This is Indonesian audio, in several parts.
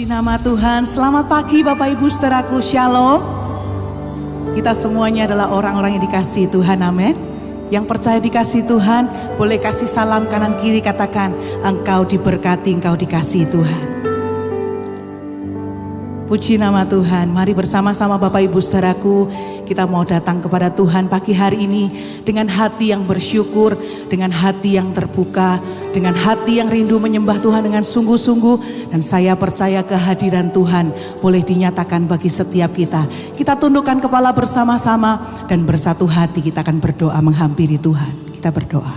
Puji nama Tuhan. Selamat pagi Bapak Ibu saudaraku, Shalom. Kita semuanya adalah orang-orang yang dikasihi Tuhan, amin. Yang percaya dikasihi Tuhan, boleh kasih salam kanan kiri, katakan engkau diberkati, engkau dikasihi Tuhan. Puji nama Tuhan. Mari bersama-sama Bapak Ibu saudaraku, kita mau datang kepada Tuhan pagi hari ini dengan hati yang bersyukur, dengan hati yang terbuka, dengan hati yang rindu menyembah Tuhan dengan sungguh-sungguh. Dan saya percaya kehadiran Tuhan boleh dinyatakan bagi setiap kita. Kita tundukkan kepala bersama-sama dan bersatu hati kita akan berdoa menghampiri Tuhan. Kita berdoa.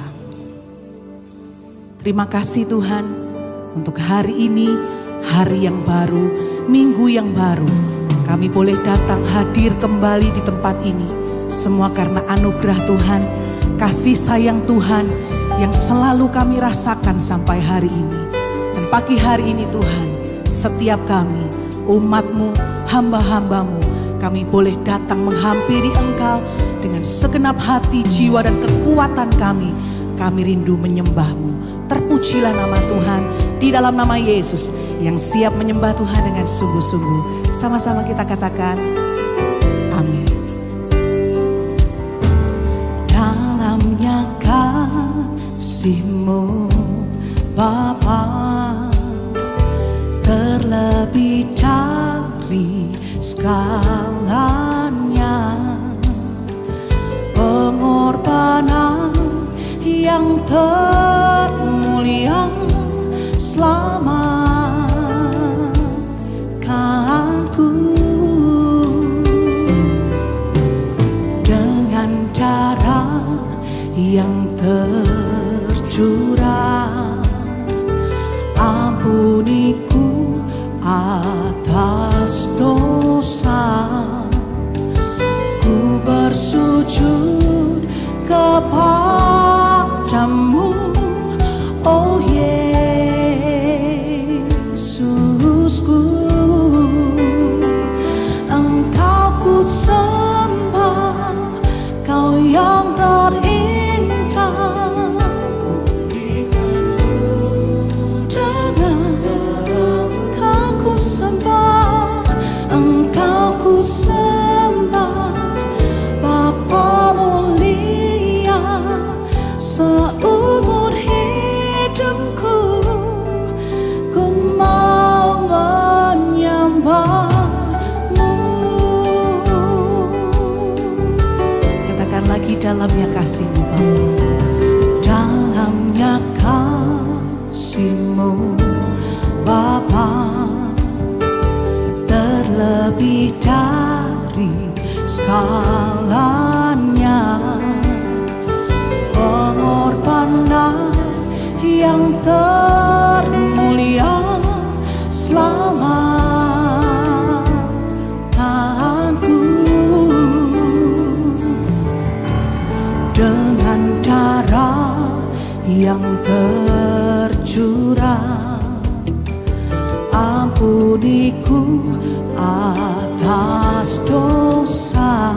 Terima kasih Tuhan untuk hari ini, hari yang baru, minggu yang baru. Kami boleh datang hadir kembali di tempat ini. Semua karena anugerah Tuhan, kasih sayang Tuhan yang selalu kami rasakan sampai hari ini. Dan pagi hari ini Tuhan, setiap kami, umat-Mu, hamba-hamba-Mu, kami boleh datang menghampiri Engkau dengan segenap hati, jiwa dan kekuatan kami. Kami rindu menyembah-Mu. Terpujilah nama Tuhan di dalam nama Yesus yang siap menyembah Tuhan dengan sungguh-sungguh. Sama-sama kita katakan amin. Dalamnya kasih-Mu Bapa, terlebih dari segalanya, pengorbanan yang termulia selamatkanku dengan darah yang tercurah. Ampuniku atas dosa, ku bersujud kepadamu, oh Yesusku. Engkau ku sembah, Kau yang terindah. Dengan Kau ku sembah, Engkau ku sembah, Bapa mulia. Seumur hidupku ku mau menyembah-Mu. Katakan lagi, dalamnya kasih-Mu Bapa, dalamnya kasih-Mu Bapa, terlebih dari segalanya, pengorbanan yang termulia selamatkanku dengan darah yang tercurah. Ampuniku atas dosa,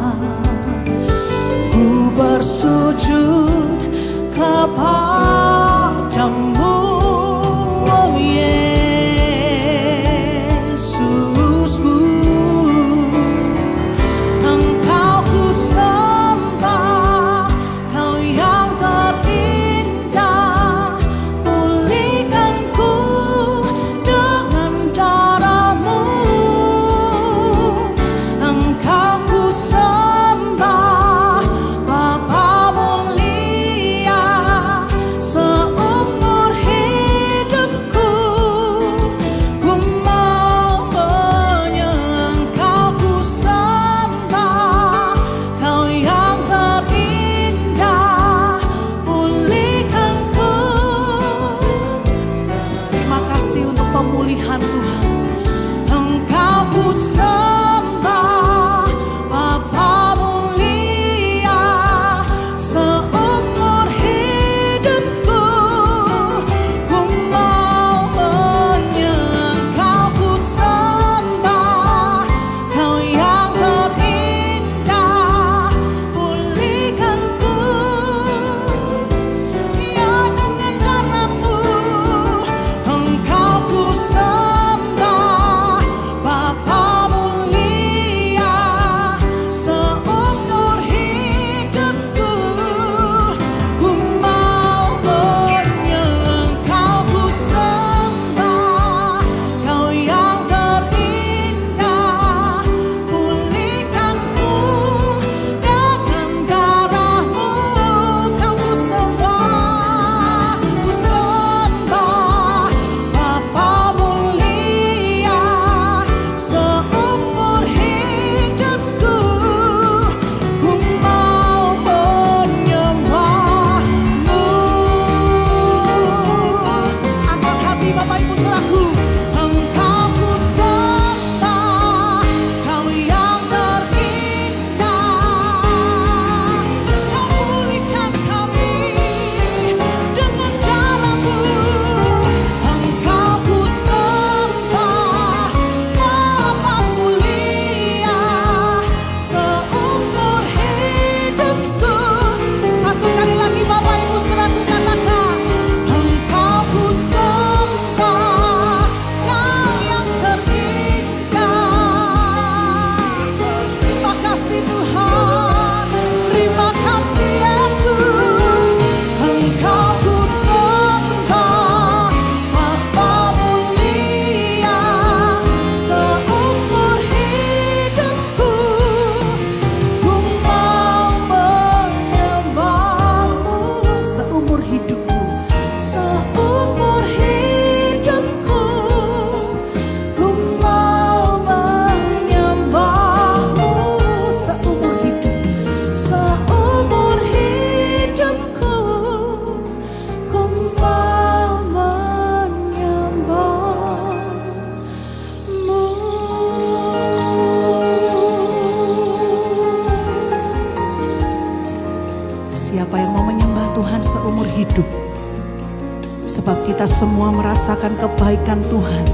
kita semua merasakan kebaikan Tuhan.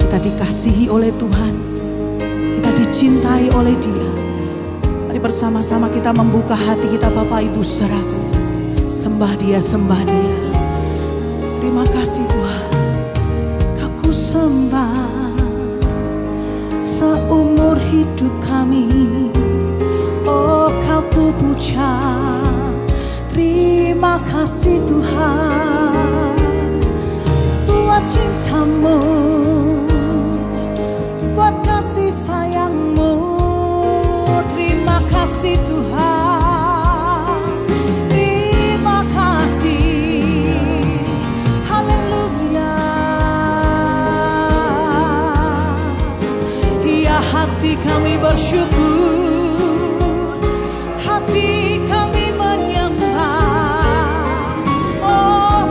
Kita dikasihi oleh Tuhan, kita dicintai oleh Dia. Mari bersama-sama kita membuka hati kita, Bapak Ibu saudaraku. Sembah Dia, sembah Dia. Terima kasih Tuhan. Aku sembah seumur hidup kami. Oh, Kau ku puja. Terima kasih Tuhan buat cinta-Mu, buat kasih sayang-Mu. Terima kasih Tuhan, terima kasih. Haleluya. Ya, hati kami bersyukur, hati kami menyembah. Oh,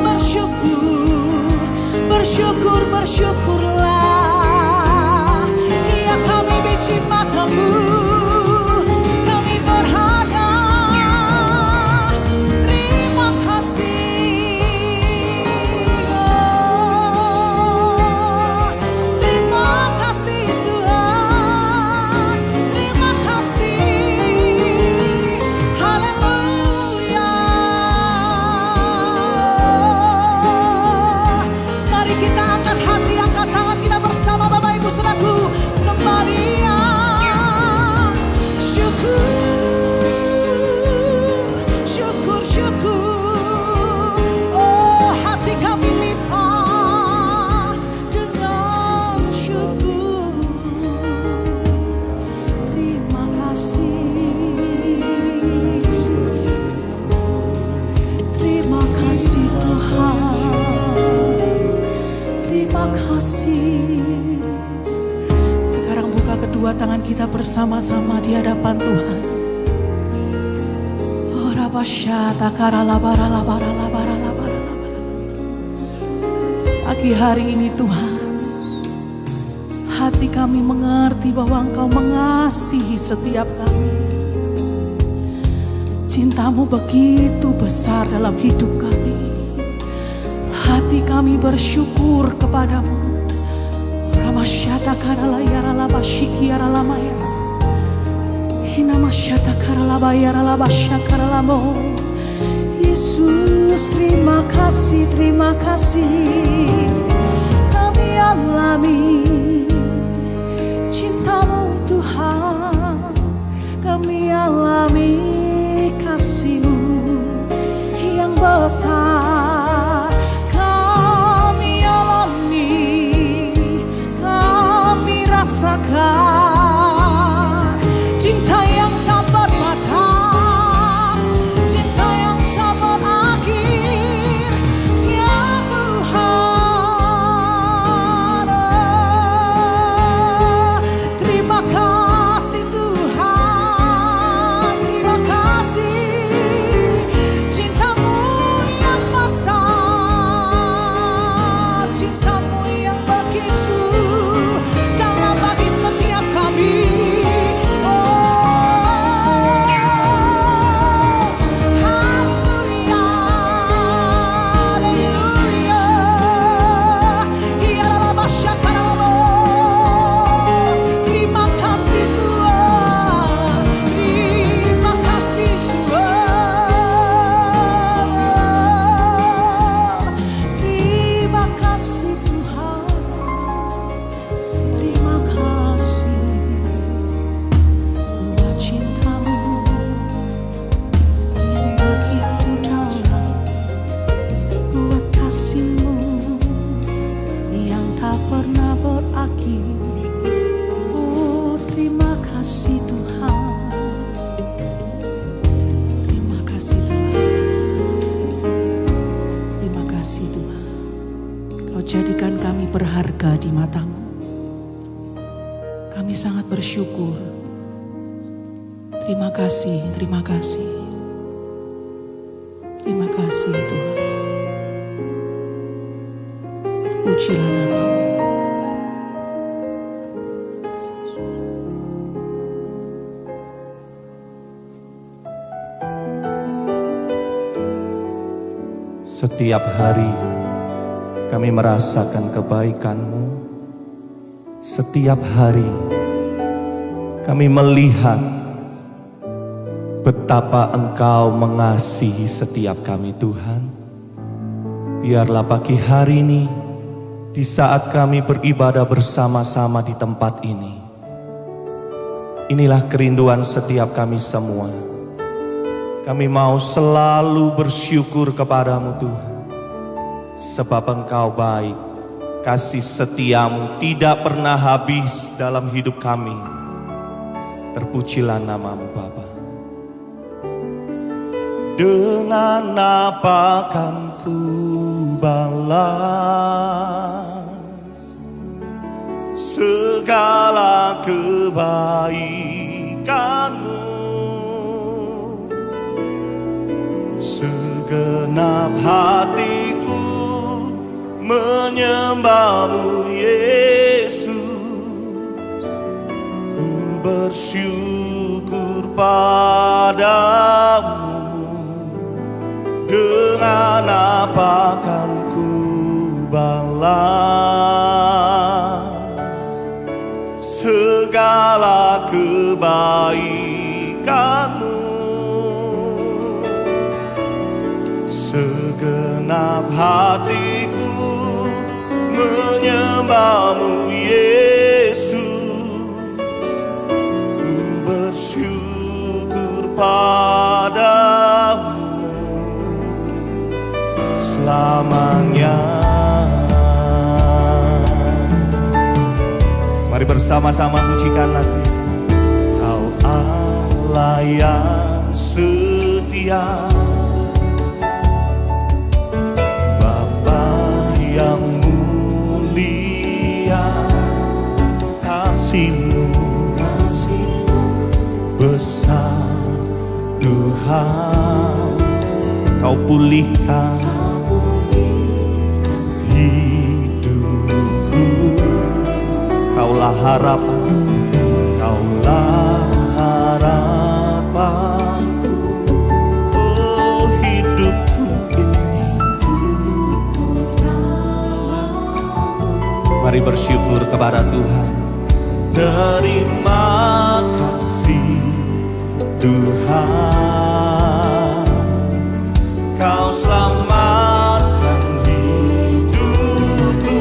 bersyukurlah. Ya, kami biji matamu, kami berharga. Terima kasih. Oh, terima kasih Tuhan, terima kasih. Haleluya. Mari kita angkat hati, angkat tangan kita bersama Bapak Ibu saudaraku. Sembah Dia. Syukur, syukur. Oh, hati kami limpah dengan syukur. Terima kasih. Terima kasih Tuhan. Terima kasih. Sekarang buka kedua tangan kita bersama-sama di hadapan Tuhan. Oh, rabasyata karalabaralabaralabaralabaralabar. Pagi hari ini Tuhan, hati kami mengerti bahwa Engkau mengasihi setiap kami. Cinta-Mu begitu besar dalam hidup kami. Hati kami bersyukur kepadamu. Ramasyata karalayaralabashikiara lamaya. Hinamasyata karalabayaralabasyakaralamo. Yesus, terima kasih, terima kasih. Kami alami cinta-Mu Tuhan. Kami alami kasih-Mu yang besar. Kami alami, kami rasakan cinta yang tak berbatas, cinta yang tak berakhir, ya Tuhan. Terima kasih Tuhan, terima kasih. Cinta-Mu yang besar, cinta-Mu yang begitu dalam bagi setiap kami. Jadikan kami berharga di mata-Mu. Kami sangat bersyukur. Terima kasih, terima kasih. Terima kasih Tuhan. Pujilah nama-Mu. Setiap hari Kami merasakan kebaikan-Mu setiap hari. Kami melihat betapa Engkau mengasihi setiap kami, Tuhan. Biarlah pagi hari ini, di saat kami beribadah bersama-sama di tempat ini, inilah kerinduan setiap kami semua. Kami mau selalu bersyukur kepadamu, Tuhan. Sebab Engkau baik, kasih setia-Mu tidak pernah habis dalam hidup kami. Terpujilah nama-Mu, Bapa. Dengan apa kan ku balas segala kebaikan-Mu? Segenap hatiku menyembah-Mu, Yesus. Ku bersyukur padamu. Dengan apa kan ku balas segala kebaikan-Mu? Segenap hatiku menyembah-Mu, Yesus. Ku bersyukur padamu selamanya. Mari bersama-sama pujikan lagu. Kau Allah yang setia, yang mulia, kasih-Mu besar, Tuhan. Kau pulihkan hidupku. Kaulah harapan, Kaulah harapanku. Oh, hidupku. Mari bersyukur kepada Tuhan. Terima kasih Tuhan, Kau selamatkan hidupku.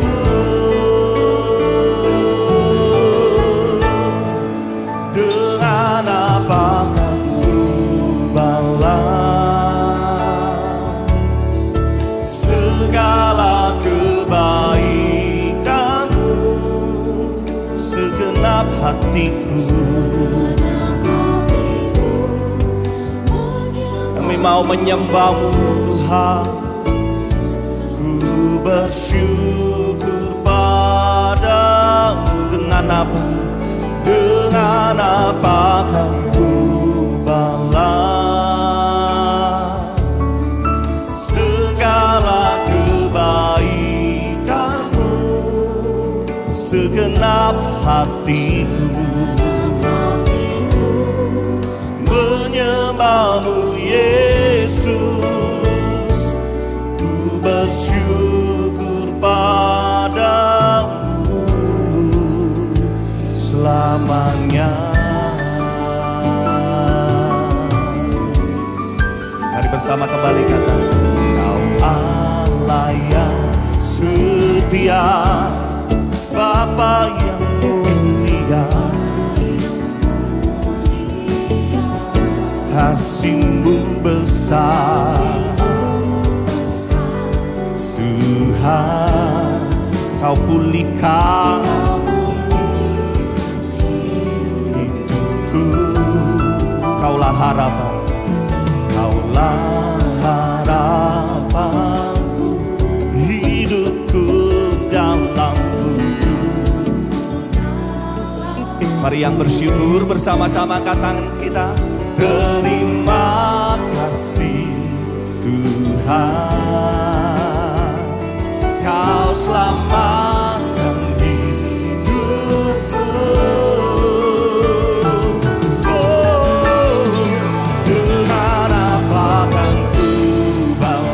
Dengan apa kan ku balas segala kebaikan? Segenap hatiku kami mau menyembah-Mu, Tuhan. Ku bersyukur padamu. Dengan apa? Dengan apa kan ku balas segala kebaikan-Mu? Segenap hatiku menyembah-Mu, Yesus. Ku bersyukur padamu selamanya. Mari bersama kembali kata, Kau Allah yang setia, Bapa yang mulia, kasih-Mu besar, Tuhan. Kau pulihkan hidupku. Kaulah harapan, Kaulah harapanku. Hidupku dalam-Mu. Mari yang bersyukur bersama-sama angkat tangan kita. Terima kasih Tuhan, Kau selamatkan hidupku. Oh, dengan apa kan ku balas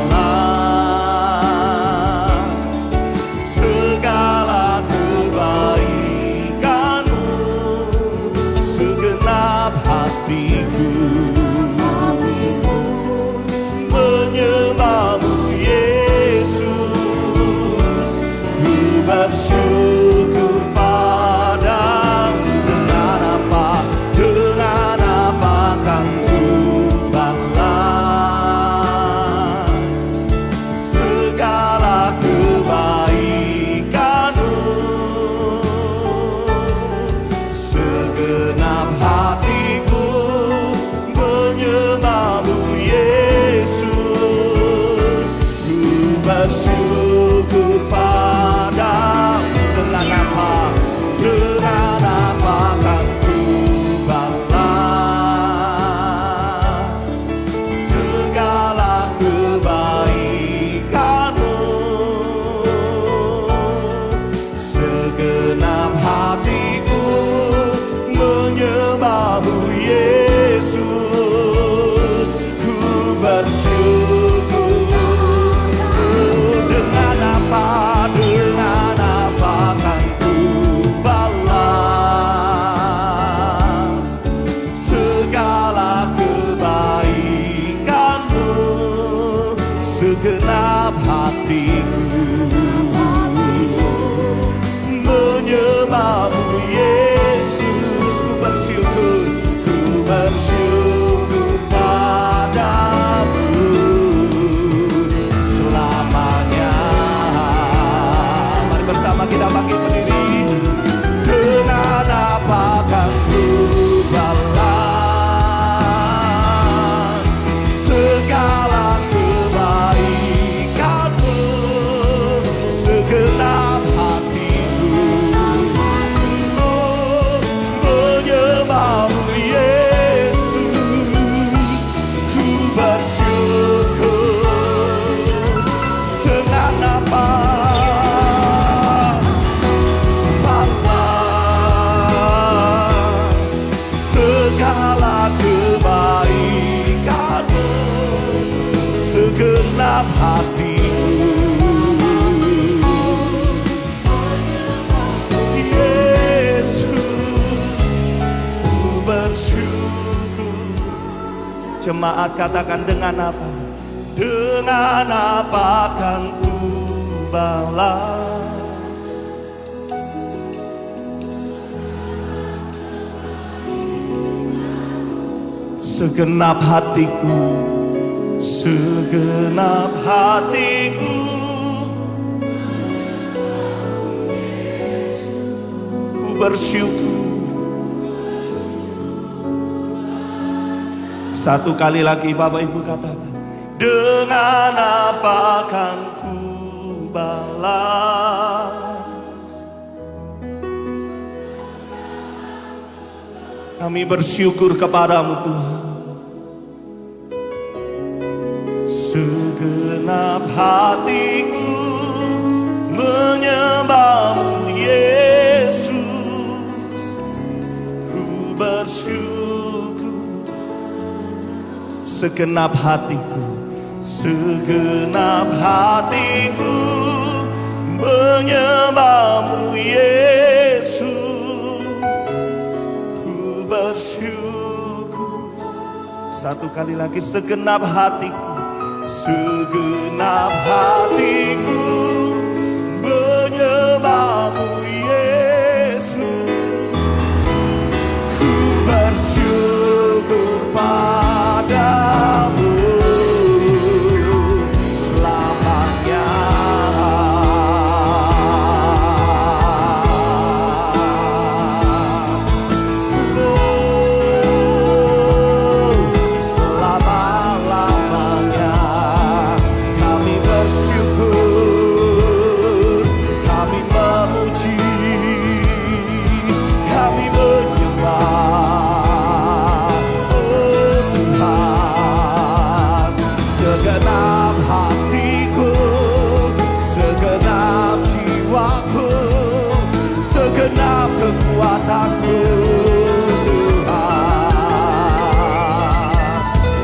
Jemaat katakan, dengan apa? Dengan apa akan ku balas? Segenap hatiku, segenap hatiku, ku bersyukur. Satu kali lagi Bapak Ibu katakan, dengan apa akan ku balas? Kami bersyukur kepadamu Tuhan. Segenap hatiku menyembahmu Yesus, ku bersyukur. Segenap hatiku, segenap hatiku menyembahmu Yesus, ku bersyukur. Satu kali lagi, segenap hatiku, segenap hatiku menyembahmu Yesus, ku bersyukur padamu selamanya. Selama-lamanya kami bersyukur, kami memuji, kami menyembah. Oh Tuhan, segenap hatiku, segenap jiwaku, segenap kekuatanku, Tuhan,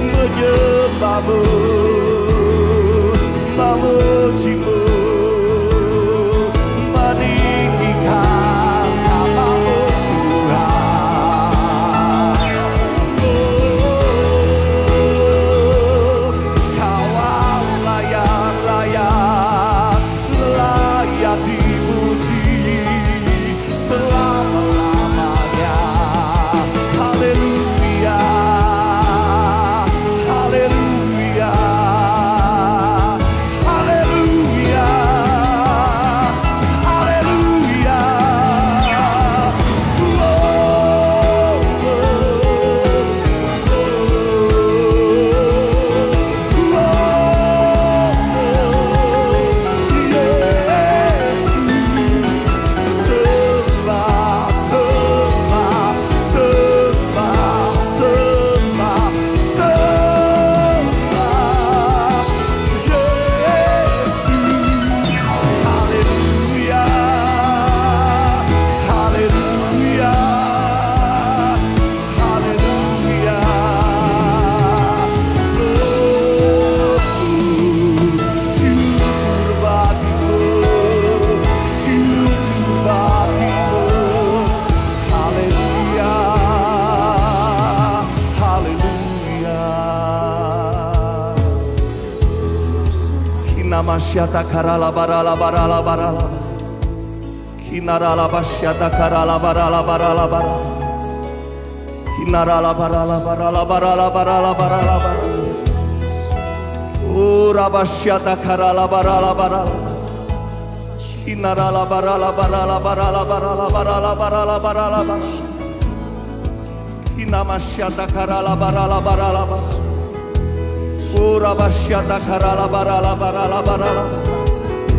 menyembahmu, memujimu, meninggikan namamu Tuhan. Oh, Kau layak, layak dipuji selama-lamanya. Haleluya, haleluya, haleluya, haleluya. Masyata karala barala barala barala, kinarala basyata karala barala barala barala, kinarala barala barala barala barala barala barala, ura basyata karala barala barala, kinarala barala barala barala barala barala barala barala barala, kinamasyata karala barala barala barala.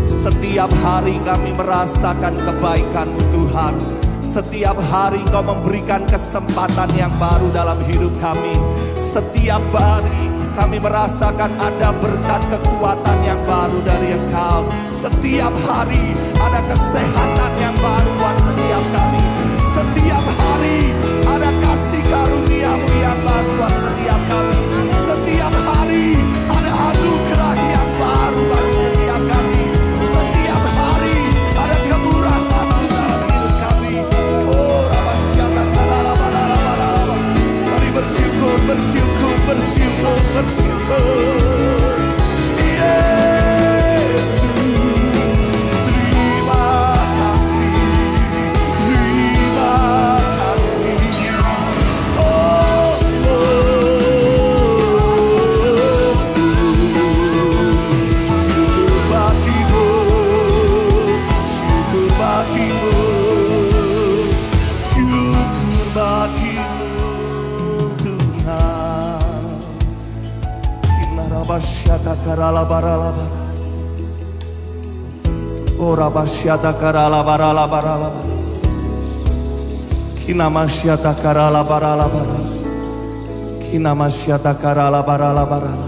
Setiap hari kami merasakan kebaikan-Mu Tuhan. Setiap hari Engkau memberikan kesempatan yang baru dalam hidup kami. Setiap hari kami merasakan ada berkat kekuatan yang baru dari Engkau. Setiap hari ada kesehatan yang baru buat setiap kami. Setiap hari ada kasih karunia-Mu yang baru buat setiap kami. Setiap hari ada anugerah yang baru bagi setiap kami. Setiap hari ada kemurahan-Mu dalam hidup kami. Oh, rabasyata karala barala barala. Mari bersyukur, bersyukur, bersyukur. Rabasyata karala barala bara. Oh rabasyata karala barala barala bara. Kinamasyata karala barala bara. Kinamasyata karala barala barala.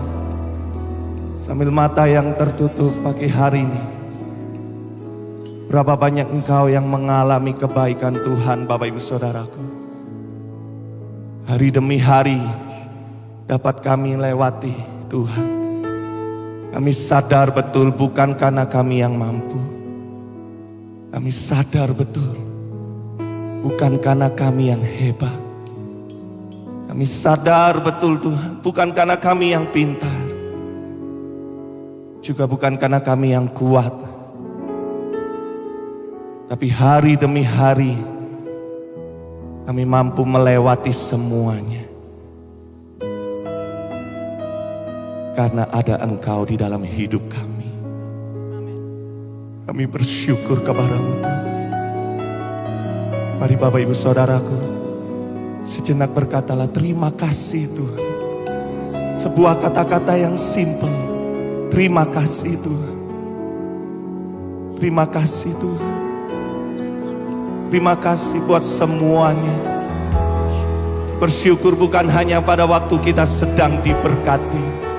Sambil mata yang tertutup pagi hari ini, berapa banyak engkau yang mengalami kebaikan Tuhan, Bapak Ibu Saudaraku. Hari demi hari dapat kami lewati Tuhan. Kami sadar betul bukan karena kami yang mampu. Kami sadar betul bukan karena kami yang hebat. Kami sadar betul Tuhan bukan karena kami yang pintar. Juga bukan karena kami yang kuat. Tapi hari demi hari kami mampu melewati semuanya. Karena ada Engkau di dalam hidup kami. Kami bersyukur kepada-Mu Tuhan. Mari Bapak Ibu Saudaraku, sejenak berkatalah terima kasih Tuhan. Sebuah kata-kata yang simpel. Terima kasih Tuhan. Terima kasih Tuhan. Terima kasih buat semuanya. Bersyukur bukan hanya pada waktu kita sedang diberkati.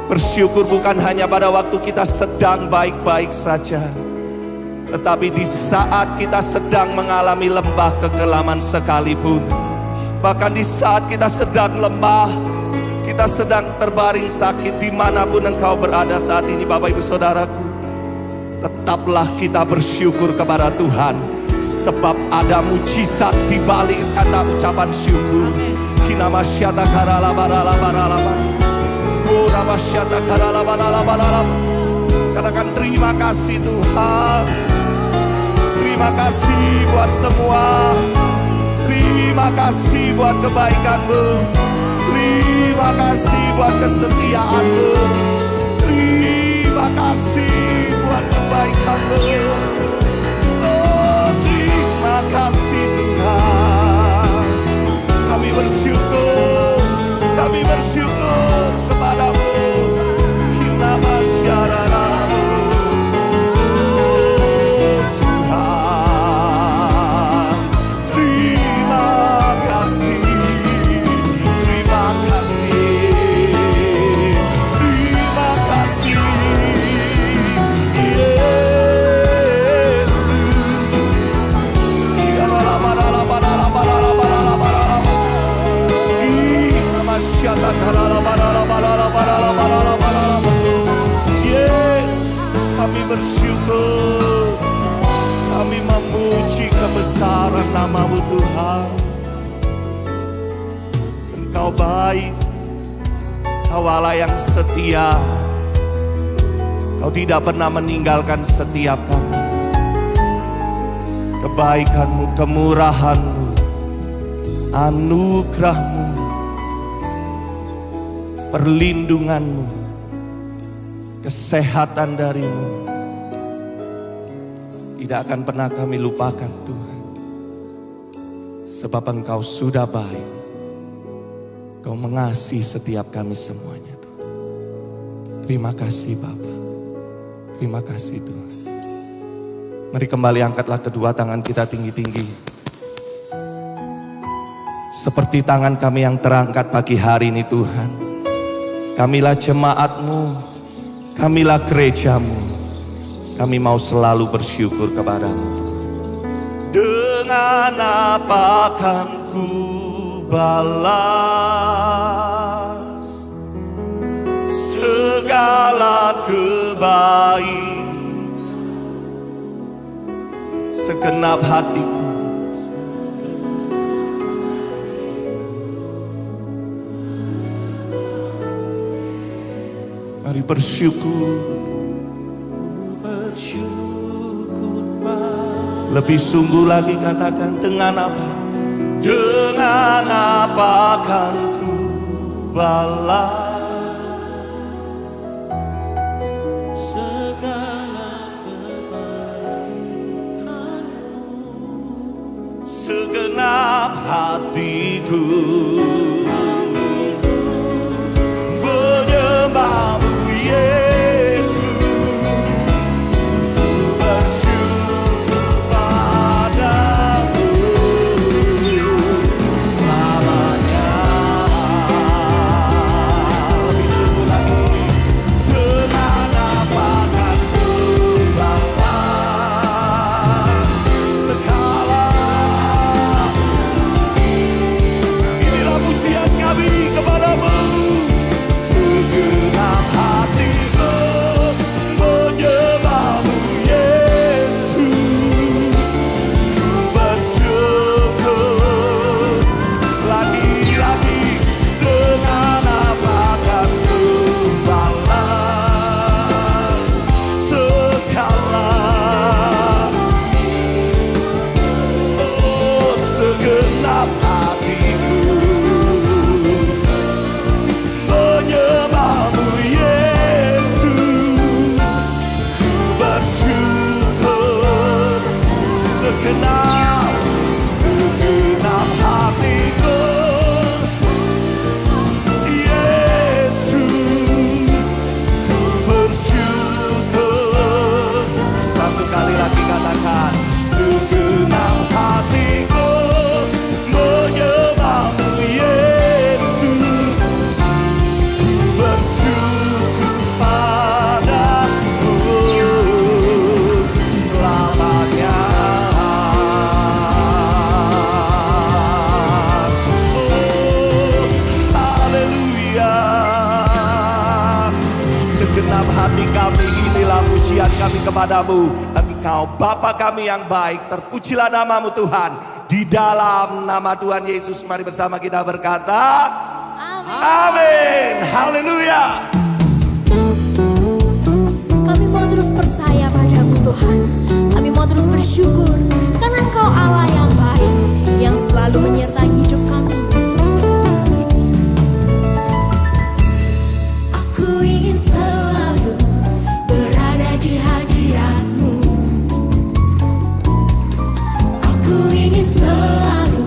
Bersyukur bukan hanya pada waktu kita sedang baik-baik saja. Tetapi di saat kita sedang mengalami lembah kekelaman sekalipun. Bahkan di saat kita sedang lemah, kita sedang terbaring sakit, dimanapun engkau berada saat ini Bapak Ibu Saudaraku, tetaplah kita bersyukur kepada Tuhan. Sebab ada mujizat di balik kata ucapan syukur. Kinamasyata karala barala barala barala. Rabasyata karala barala barala. Katakan terima kasih Tuhan. Terima kasih buat semua. Terima kasih buat kebaikan-Mu. Terima kasih buat kesetiaan-Mu. Terima kasih buat kebaikan-Mu. Oh, terima kasih Tuhan. Kami bersyukur. Kami bersyukur kepada-Mu. Kinamasyararamu. Tuhan, terima kasih. Yesus, kami bersyukur. Kami memuji kebesaran nama-Mu Tuhan. Engkau baik, Kau Allah yang setia. Kau tidak pernah meninggalkan setiap kami. Kebaikan-Mu, kemurahan-Mu, anugerah-Mu, perlindungan-Mu, kesehatan dari-Mu tidak akan pernah kami lupakan Tuhan. Sebab Engkau sudah baik. Kau mengasihi setiap kami semuanya Tuhan. Terima kasih Bapa. Terima kasih Tuhan. Mari kembali angkatlah kedua tangan kita tinggi-tinggi. Seperti tangan kami yang terangkat pagi hari ini Tuhan. Kamilah jemaat-Mu, kamilah gereja-Mu. Kami mau selalu bersyukur kepada-Mu Tuhan. Dengan apa kan ku balas segala kebaikan segenap hatiku. Mari bersyukur. Lebih sungguh lagi katakan dengan apa? Dengan apa kan ku balas segala kebaikan-Mu, segenap hatiku menyembah-Mu. dalam hati kami, inilah pujian kami kepadamu. Engkau Bapa kami yang baik, terpujilah namamu Tuhan. Di dalam nama Tuhan Yesus, mari bersama kita berkata, amin. Haleluya. Kami mau terus percaya padamu Tuhan. Kami mau terus bersyukur karena Engkau Allah yang baik, yang selalu menyertai hidup kami. Aku ingin selalu berada di hadirat-Mu. Aku ingin selalu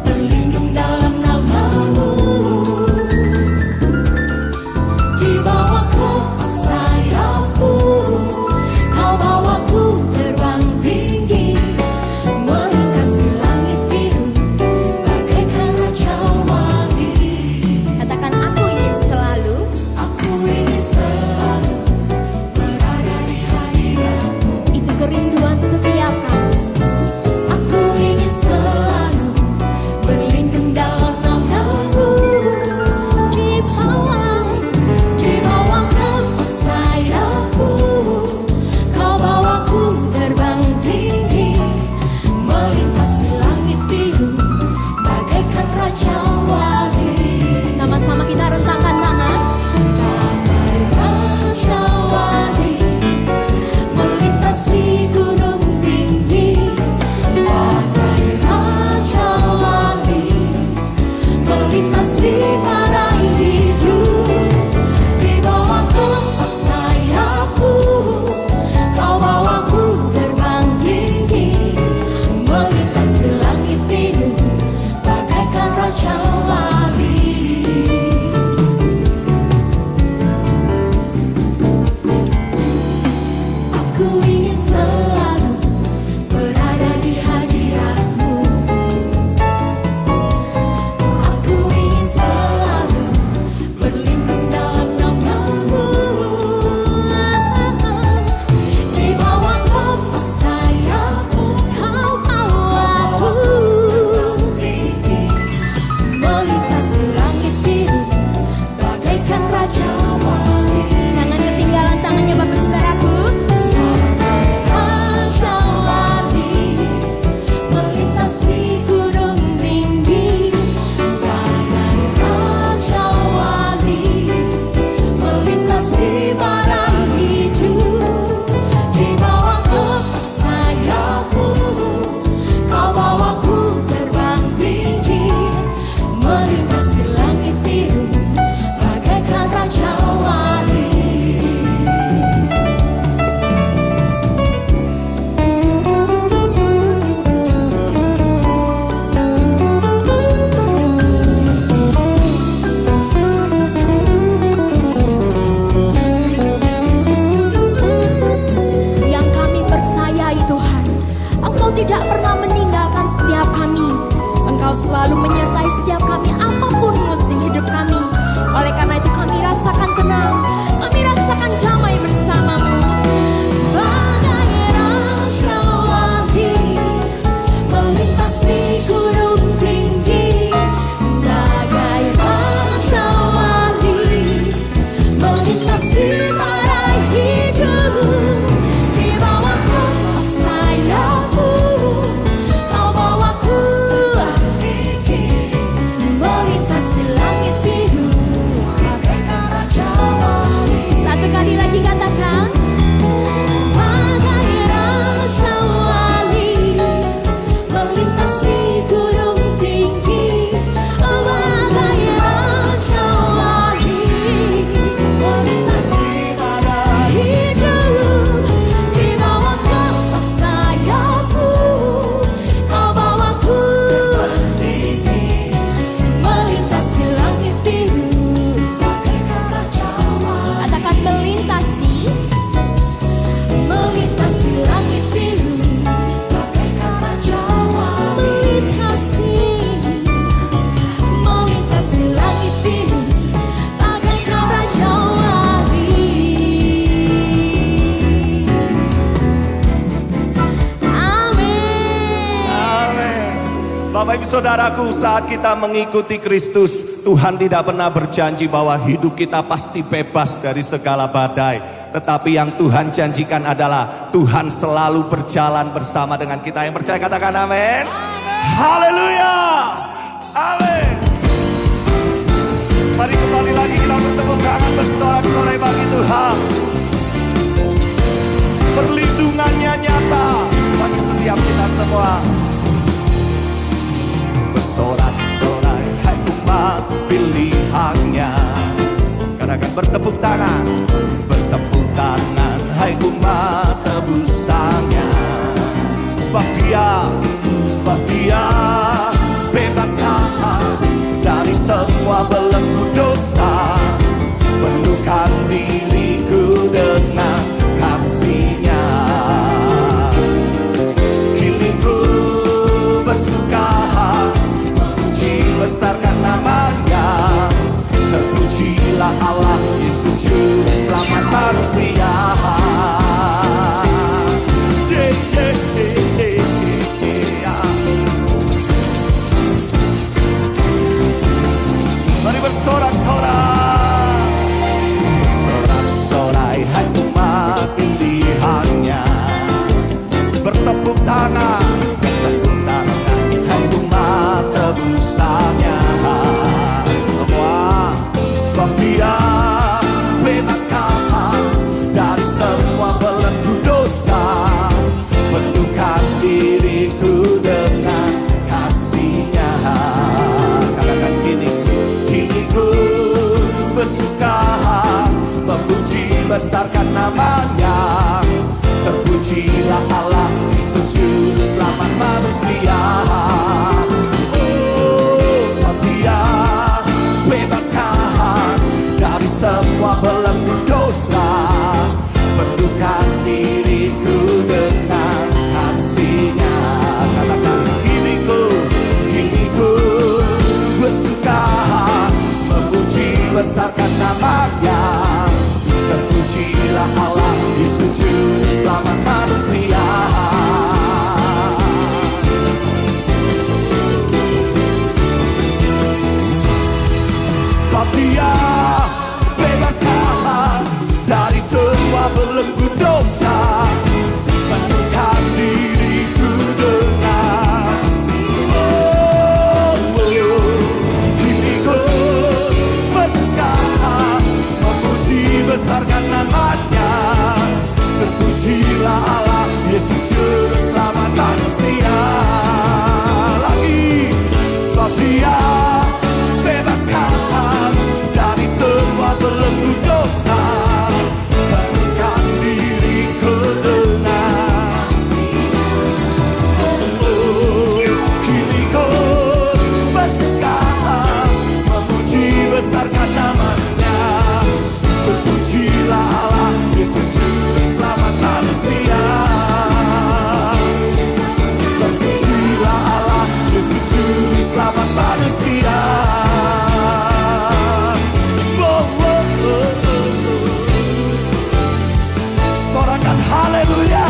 berlindung dalam nama-Mu. Di bawah kotak sayap-Mu, Kau bawaku terbang tinggi, melintasi langit biru Saudaraku, saat kita mengikuti Kristus, Tuhan tidak pernah berjanji bahwa hidup kita pasti bebas dari segala badai. Tetapi yang Tuhan janjikan adalah Tuhan selalu berjalan bersama dengan kita. Yang percaya katakan amin. Haleluya. Amin. Mari kembali lagi kita bertepuk tangan bersorak-sorai bagi Tuhan. Perlindungannya nyata bagi setiap kita semua. Bersorak-sorai hai umat pilihannya. Katakan bertepuk tangan. Bertepuk tangan hai umat tebusannya. Sebab dia bebaskan dari semua belenggu dosa. Penuhkan diriku dengan kasih-Nya. Kini ku bersuka memuji besarkan nama-Nya. Terpujilah Allah Yesus Juru Selamat manusia. Mari bersorak-sorai. Bersorak-sorai hai umat pilihannya. Bertepuk tangan. Bertepuk tangan hai umat tebusannya. Semua sebab dia bebaskan dari semua belenggu dosa. Penuhkan diriku dengan kasih-Nya. Katakan kini ku bersuka memuji besarkan nama-Nya. Terpujilah Allah Yesus Juru Selamat manusia. Sebab dia bebaskan dari semua belenggu dosa. Penuhkan diriku dengan kasih-Nya. Katakan kini ku bersuka memuji besarkan nama-Nya. Terpujilah Allah Yesus Juru Selamat manusia. Sebab dia bebaskan dari semua belenggu dosa. Penuhkan diriku dengan kini ku bersuka memuji besarkan nama-Nya. Terpujilah Allah Yesus Juru Selamat manusia. Lagi sebab dia bebaskan dari semua belenggu dosa. Penuhkan diriku dengan kini ku bersuka memuji besarkan nama-Nya. Terpujilah Allah Yesus Juru Selamat manusia. Terpujilah Allah Yesus Juru Selamat manusia. Sorakan haleluya.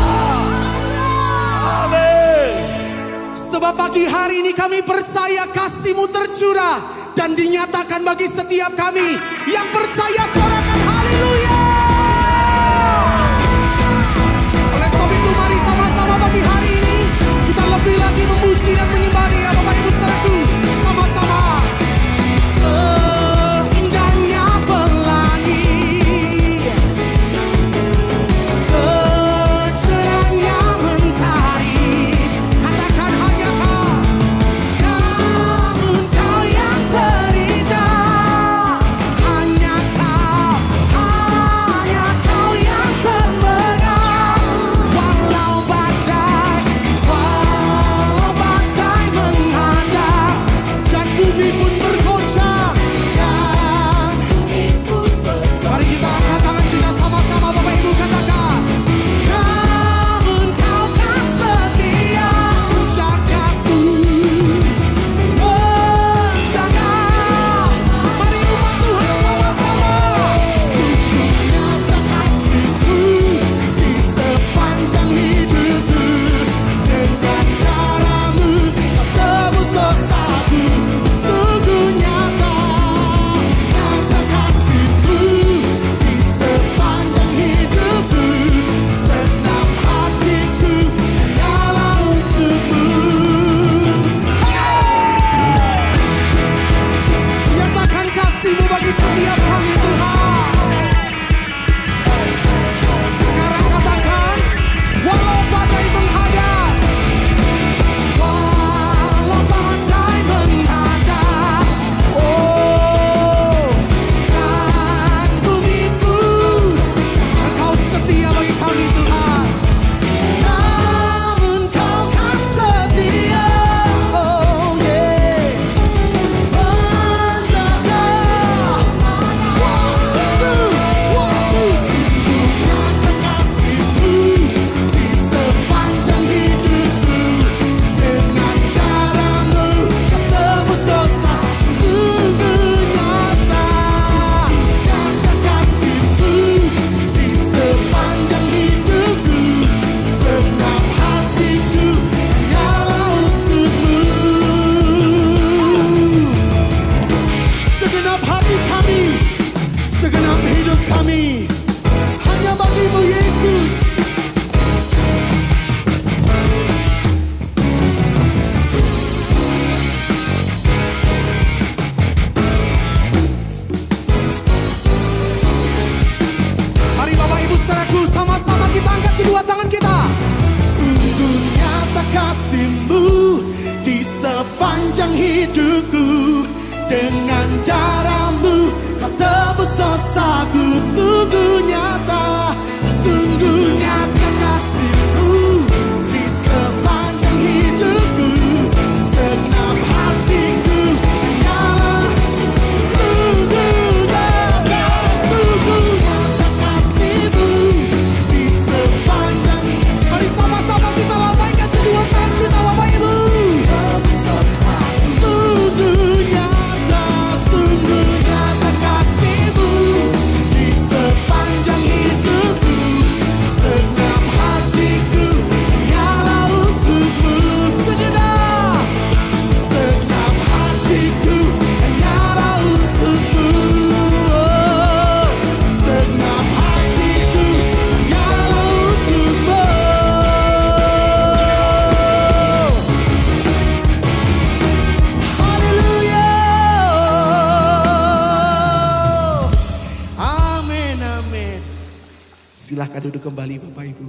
Amin. Sebab pagi hari ini kami percaya kasih-Mu tercurah dan dinyatakan bagi setiap kami. Yang percaya sorakan haleluya. Oleh sebab itu mari sama-sama pagi hari ini kita lebih lagi memuji dan menyembah Dia. Bapak Ibu saudaraku, sama-sama. Seindahnya pelangi, secerahnya mentari, katakan hanya Kau, namun Kau yang terindah, hanya Kau dengan darah-Mu Kau tebus dosaku. Sungguh nyata kasih-Mu di sepanjang hidupku. Segenap hatiku hanyalah sungguh nyata kasih-Mu di sepanjang. Mari sama-sama kita lambaikan kedua tangan kita, Bapak Ibu. Sungguh nyata kasih-Mu di sepanjang hidupku. Segenap hatiku hanyalah untuk-Mu. Segenap hatiku hanyalah untuk-Mu. Segenap hatiku hanyalah untuk-Mu. Haleluya. Amin, amin. Silahkan duduk kembali Bapak Ibu.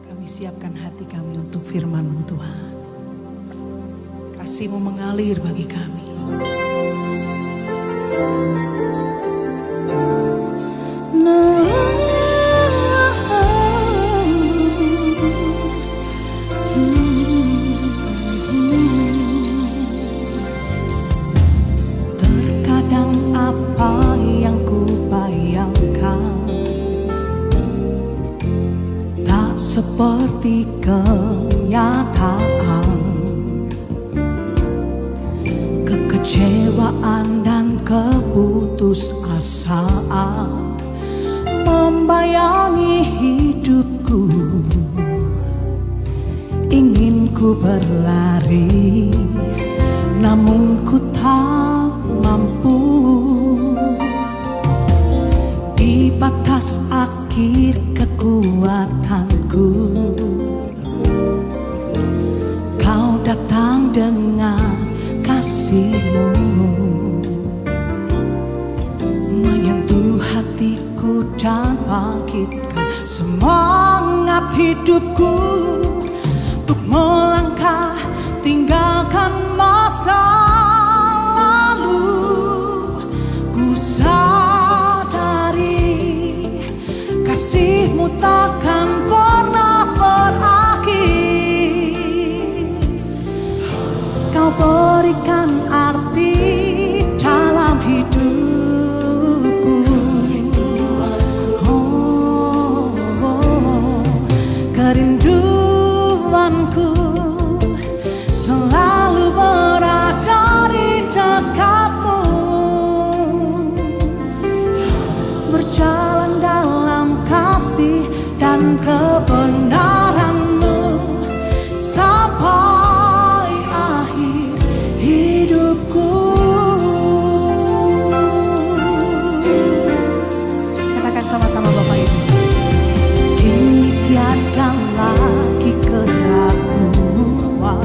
Kami siapkan hati kami untuk firman-Mu Tuhan. Kasih-Mu mengalir bagi kami. Terkadang apa yang kubayangkan tak seperti kenyataan. Kekecewaan dan keputusasaan membayangi hidupku. Ingin ku berlari, namun ku tak mampu. Di batas akhir kekuatanku, Kau datang dengan kasih-Mu, menyentuh hatiku dan bangkitkan semangat hidupku untuk melangkah tinggalkan masa lalu. Ku sadari kasih-Mu takkan pernah berakhir. Kau berikan arti dalam hidupku. Kerinduanku selalu berada di dekat-Mu, berjalan dalam kasih dan kebenaran-Mu sampai akhir hidupku. Katakan sama-sama Bapak Ibu. Kini tiada lagi keraguan,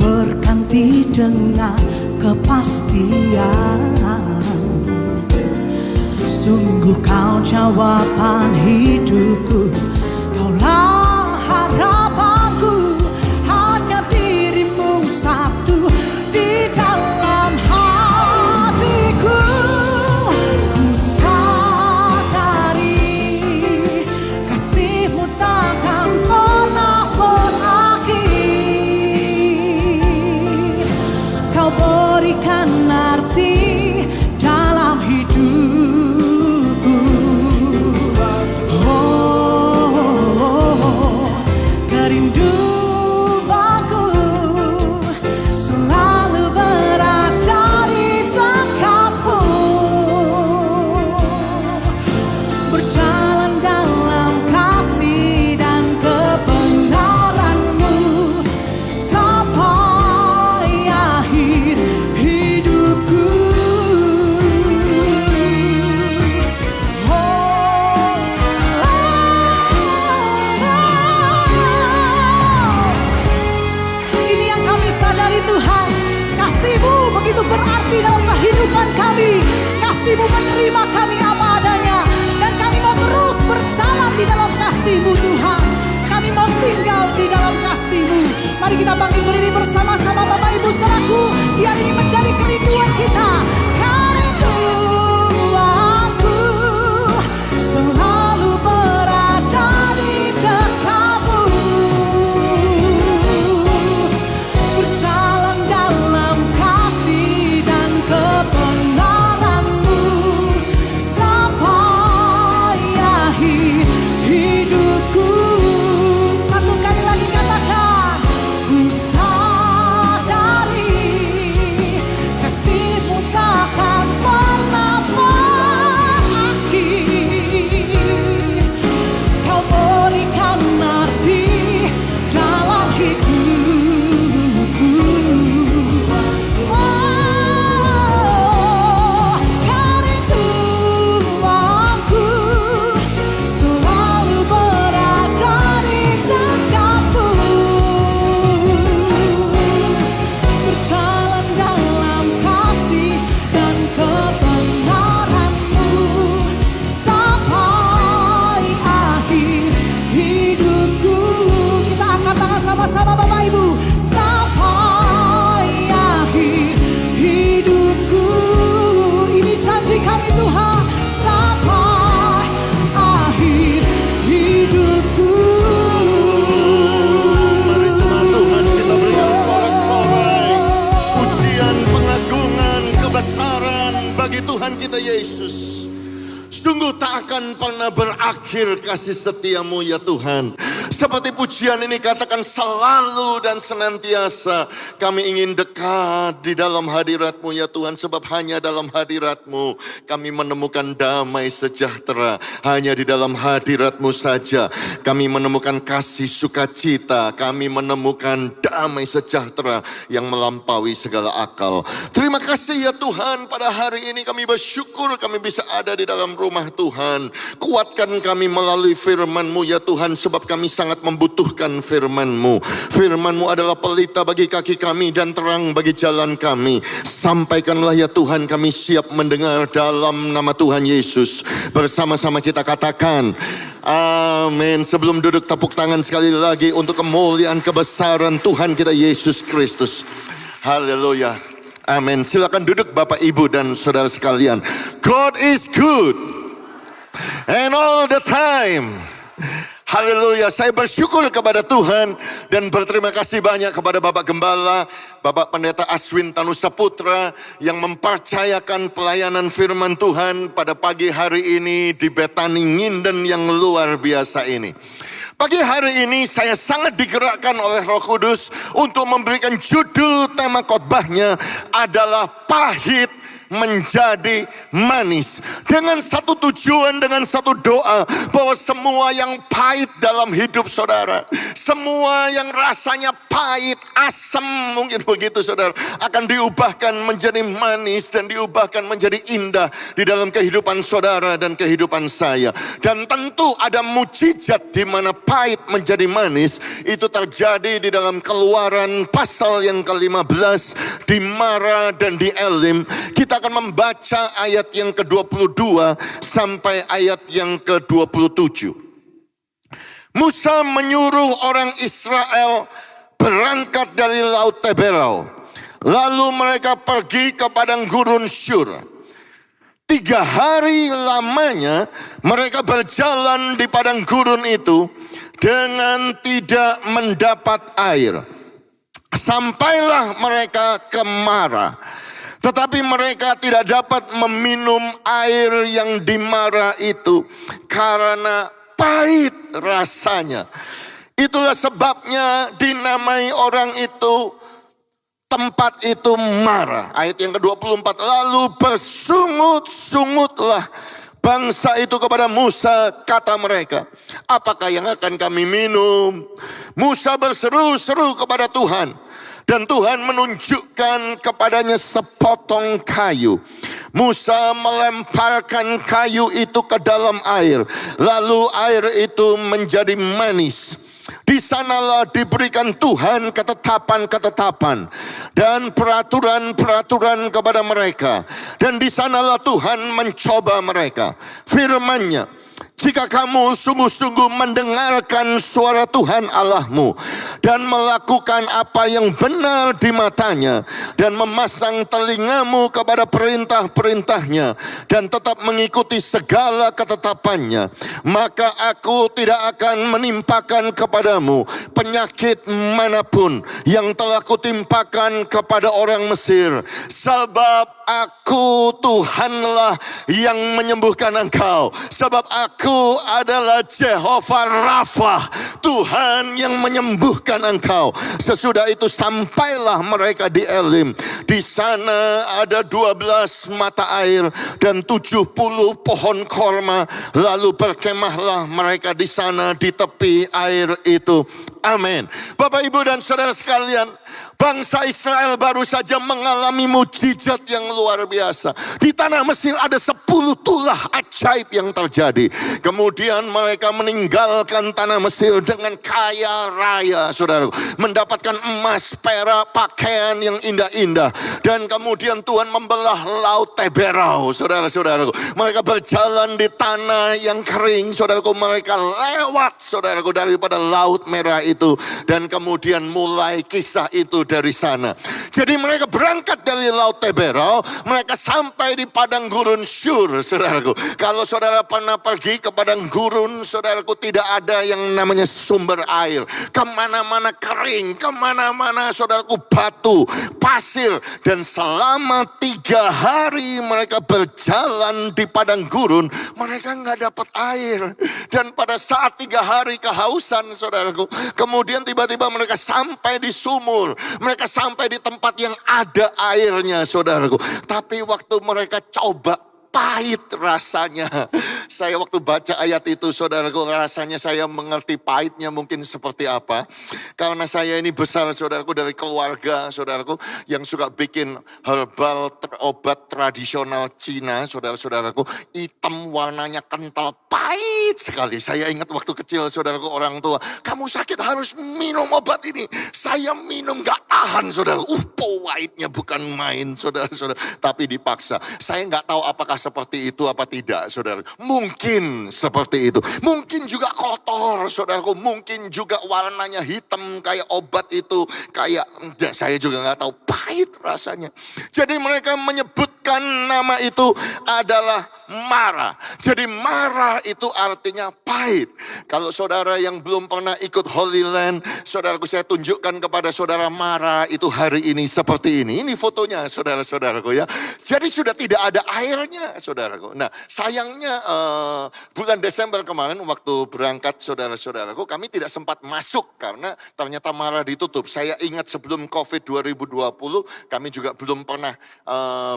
berganti dengan kepastian. Sungguh Kau jawaban hidupku, Kaulah harapanku. Hanya diri-Mu satu di dalam hatiku. Ku sadari kasih-Mu takkan pernah berakhir. Kau berikan arti dalam hidupku. Kerinduanku selalu berada di dekat-Mu, berjalan dalam kasih dan kebenaran-Mu sampai akhir hidupku. Ini yang kami sadari Tuhan, kasih-Mu begitu berarti dalam kehidupan kami. Kasih-Mu menerima kami apa adanya, dan kami mau terus berjalan di dalam kasih-Mu Tuhan. Kami mau tinggal di dalam kasih-Mu. Mari kita panggil berdiri bersama-sama Bapak Ibu saudaraku. Biar ini menjadi kerinduan kita. Kerinduanku selalu berada di dekatmu. Berjalan dalam kasih dan kebenaranmu sampai akhir hidupku. Satu kali lagi katakan, ku sadari kasih-Mu takkan pernah berakhir. Kau berikan arti dalam hidupku. Oh, kerinduanku selalu berada di dekatmu. Berjalan dalam kasih dan kebenaranmu sampai akhir hidupku. Kita angkat tangan sama-sama Bapak Ibu. Sampai akhir hidupku. Ini janji kami Tuhan. Sampai akhir hidupku. Tuhan, kita berikan sorak-sorai pujian, pengagungan, kebesaran bagi Tuhan kita Yesus. Sungguh tak akan pernah berakhir kasih setiamu ya Tuhan. Seperti pujian ini katakan, selalu dan senantiasa kami ingin dekat di dalam hadirat-Mu ya Tuhan. Sebab hanya dalam hadirat-Mu kami menemukan damai sejahtera. Hanya di dalam hadirat-Mu saja kami menemukan kasih sukacita. Kami menemukan damai sejahtera yang melampaui segala akal. Terima kasih ya Tuhan, pada hari ini kami bersyukur kami bisa ada di dalam rumah Tuhan. Kuatkan kami melalui firman-Mu ya Tuhan, sebab kami sangat membutuhkan firman-Mu. Firman-Mu adalah pelita bagi kaki kami dan terang bagi jalan kami. Sampaikanlah ya Tuhan, kami siap mendengar dalam nama Tuhan Yesus. Bersama-sama kita katakan amin. Sebelum duduk, tepuk tangan sekali lagi untuk kemuliaan kebesaran Tuhan kita Yesus Kristus. Haleluya. Amin. Silakan duduk Bapak Ibu dan saudara sekalian. God is good and all the time. Haleluya, saya bersyukur kepada Tuhan dan berterima kasih banyak kepada Bapak Gembala, Bapak Pendeta Aswin Tanusaputra yang mempercayakan pelayanan firman Tuhan pada pagi hari ini di Betani Nginden yang luar biasa ini. Pagi hari ini saya sangat digerakkan oleh Roh Kudus untuk memberikan judul tema khotbahnya adalah pahit menjadi manis. Dengan satu tujuan, dengan satu doa, bahwa semua yang pahit dalam hidup saudara, semua yang rasanya pahit, asam, mungkin begitu saudara, akan diubahkan menjadi manis dan diubahkan menjadi indah di dalam kehidupan saudara dan kehidupan saya. Dan tentu ada mujizat di mana pahit menjadi manis. Itu terjadi di dalam Keluaran pasal yang ke-15 di Mara dan di Elim. Kita akan membaca ayat yang ke-22 sampai ayat yang ke-27. Musa menyuruh orang Israel berangkat dari Laut Teberau. Lalu mereka pergi ke padang gurun Syur. 3 hari lamanya mereka berjalan di padang gurun itu dengan tidak mendapat air. Sampailah mereka ke Mara. Tetapi mereka tidak dapat meminum air yang di Mara itu karena pahit rasanya. Itulah sebabnya dinamai orang itu, tempat itu Mara. Ayat yang ke-24, lalu bersungut-sungutlah bangsa itu kepada Musa, kata mereka, apakah yang akan kami minum? Musa berseru-seru kepada Tuhan. Dan Tuhan menunjukkan kepadanya sepotong kayu. Musa melemparkan kayu itu ke dalam air. Lalu air itu menjadi manis. Di sanalah diberikan Tuhan ketetapan-ketetapan dan peraturan-peraturan kepada mereka. Dan di sanalah Tuhan mencoba mereka. Firman-Nya, Jika kamu sungguh-sungguh mendengarkan suara Tuhan Allahmu dan melakukan apa yang benar di matanya dan memasang telingamu kepada perintah-perintahnya dan tetap mengikuti segala ketetapannya, maka aku tidak akan menimpakan kepadamu penyakit manapun yang telah kutimpakan kepada orang Mesir, sebab aku Tuhanlah yang menyembuhkan engkau. Sebab aku adalah Jehovah Rafa, Tuhan yang menyembuhkan engkau. Sesudah itu sampailah mereka di Elim. Di sana ada 12 mata air dan 70 pohon korma. Lalu berkemahlah mereka di sana di tepi air itu. Amin. Bapak, Ibu, dan saudara sekalian, bangsa Israel baru saja mengalami mujizat yang luar biasa. Di tanah Mesir ada 10 tulah ajaib yang terjadi. Kemudian mereka meninggalkan tanah Mesir dengan kaya raya, saudara. Mendapatkan emas, perak, pakaian yang indah-indah. Dan kemudian Tuhan membelah laut Teberau, saudara-saudara. Mereka berjalan di tanah yang kering, saudaraku. Mereka lewat, saudaraku, daripada laut merah itu. Dan kemudian mulai kisah itu dari sana. Jadi mereka berangkat dari laut Teberau, mereka sampai di padang gurun Shur, saudaraku. Kalau saudara pernah pergi ke padang gurun, saudaraku, tidak ada yang namanya sumber air. Kemana-mana kering, kemana-mana, saudaraku, batu, pasir. Dan selama 3 hari mereka berjalan di padang gurun, mereka nggak dapat air. Dan pada saat 3 hari kehausan, saudaraku, kemudian tiba-tiba mereka sampai di sumur. Mereka sampai di tempat yang ada airnya, saudaraku. Tapi waktu mereka coba, pahit rasanya. Saya waktu baca ayat itu, saudaraku, rasanya saya mengerti pahitnya mungkin seperti apa. Karena saya ini besar, saudaraku, dari keluarga, saudaraku, yang suka bikin herbal obat tradisional Cina, saudara-saudaraku. Hitam, warnanya kental, pahit sekali. Saya ingat waktu kecil, saudaraku, orang tua, kamu sakit harus minum obat ini. Saya minum gak tahan, saudara. Pahitnya bukan main, saudara-saudara. Tapi dipaksa. Saya gak tahu apakah seperti itu apa tidak, saudara. Mungkin seperti itu. Mungkin juga kotor, saudaraku. Mungkin juga warnanya hitam kayak obat itu. Kayak, saya juga gak tahu, pahit rasanya. Jadi mereka menyebutkan nama itu adalah Mara. Jadi Mara itu artinya pahit. Kalau saudara yang belum pernah ikut Holy Land, saudaraku, saya tunjukkan kepada saudara Mara itu hari ini seperti ini. Ini fotonya, saudara-saudaraku, ya. Jadi sudah tidak ada airnya, saudaraku. Nah, sayangnya bulan Desember kemarin waktu berangkat, saudara-saudaraku, kami tidak sempat masuk karena ternyata Mara ditutup. Saya ingat sebelum COVID 2020, kami juga belum pernah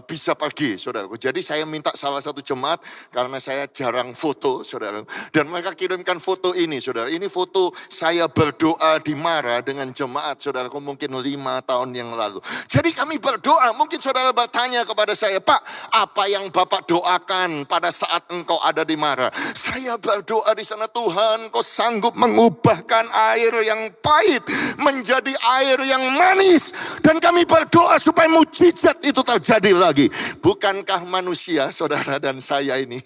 bisa pergi, saudaraku. Jadi saya minta salah satu jemaat, karena saya jarang foto, saudara. Dan mereka kirimkan foto ini, saudara. Ini foto saya berdoa di Mara dengan jemaat, saudaraku, mungkin 5 tahun yang lalu. Jadi kami berdoa, mungkin saudara bertanya kepada saya, Pak, apa yang Bapak doakan pada saat engkau ada di Mara? Saya berdoa di sana, Tuhan, Kau sanggup mengubahkan air yang pahit menjadi air yang manis. Dan kami berdoa supaya mujizat itu terjadi lagi. Bukankah manusia, saudara, dan saya ini,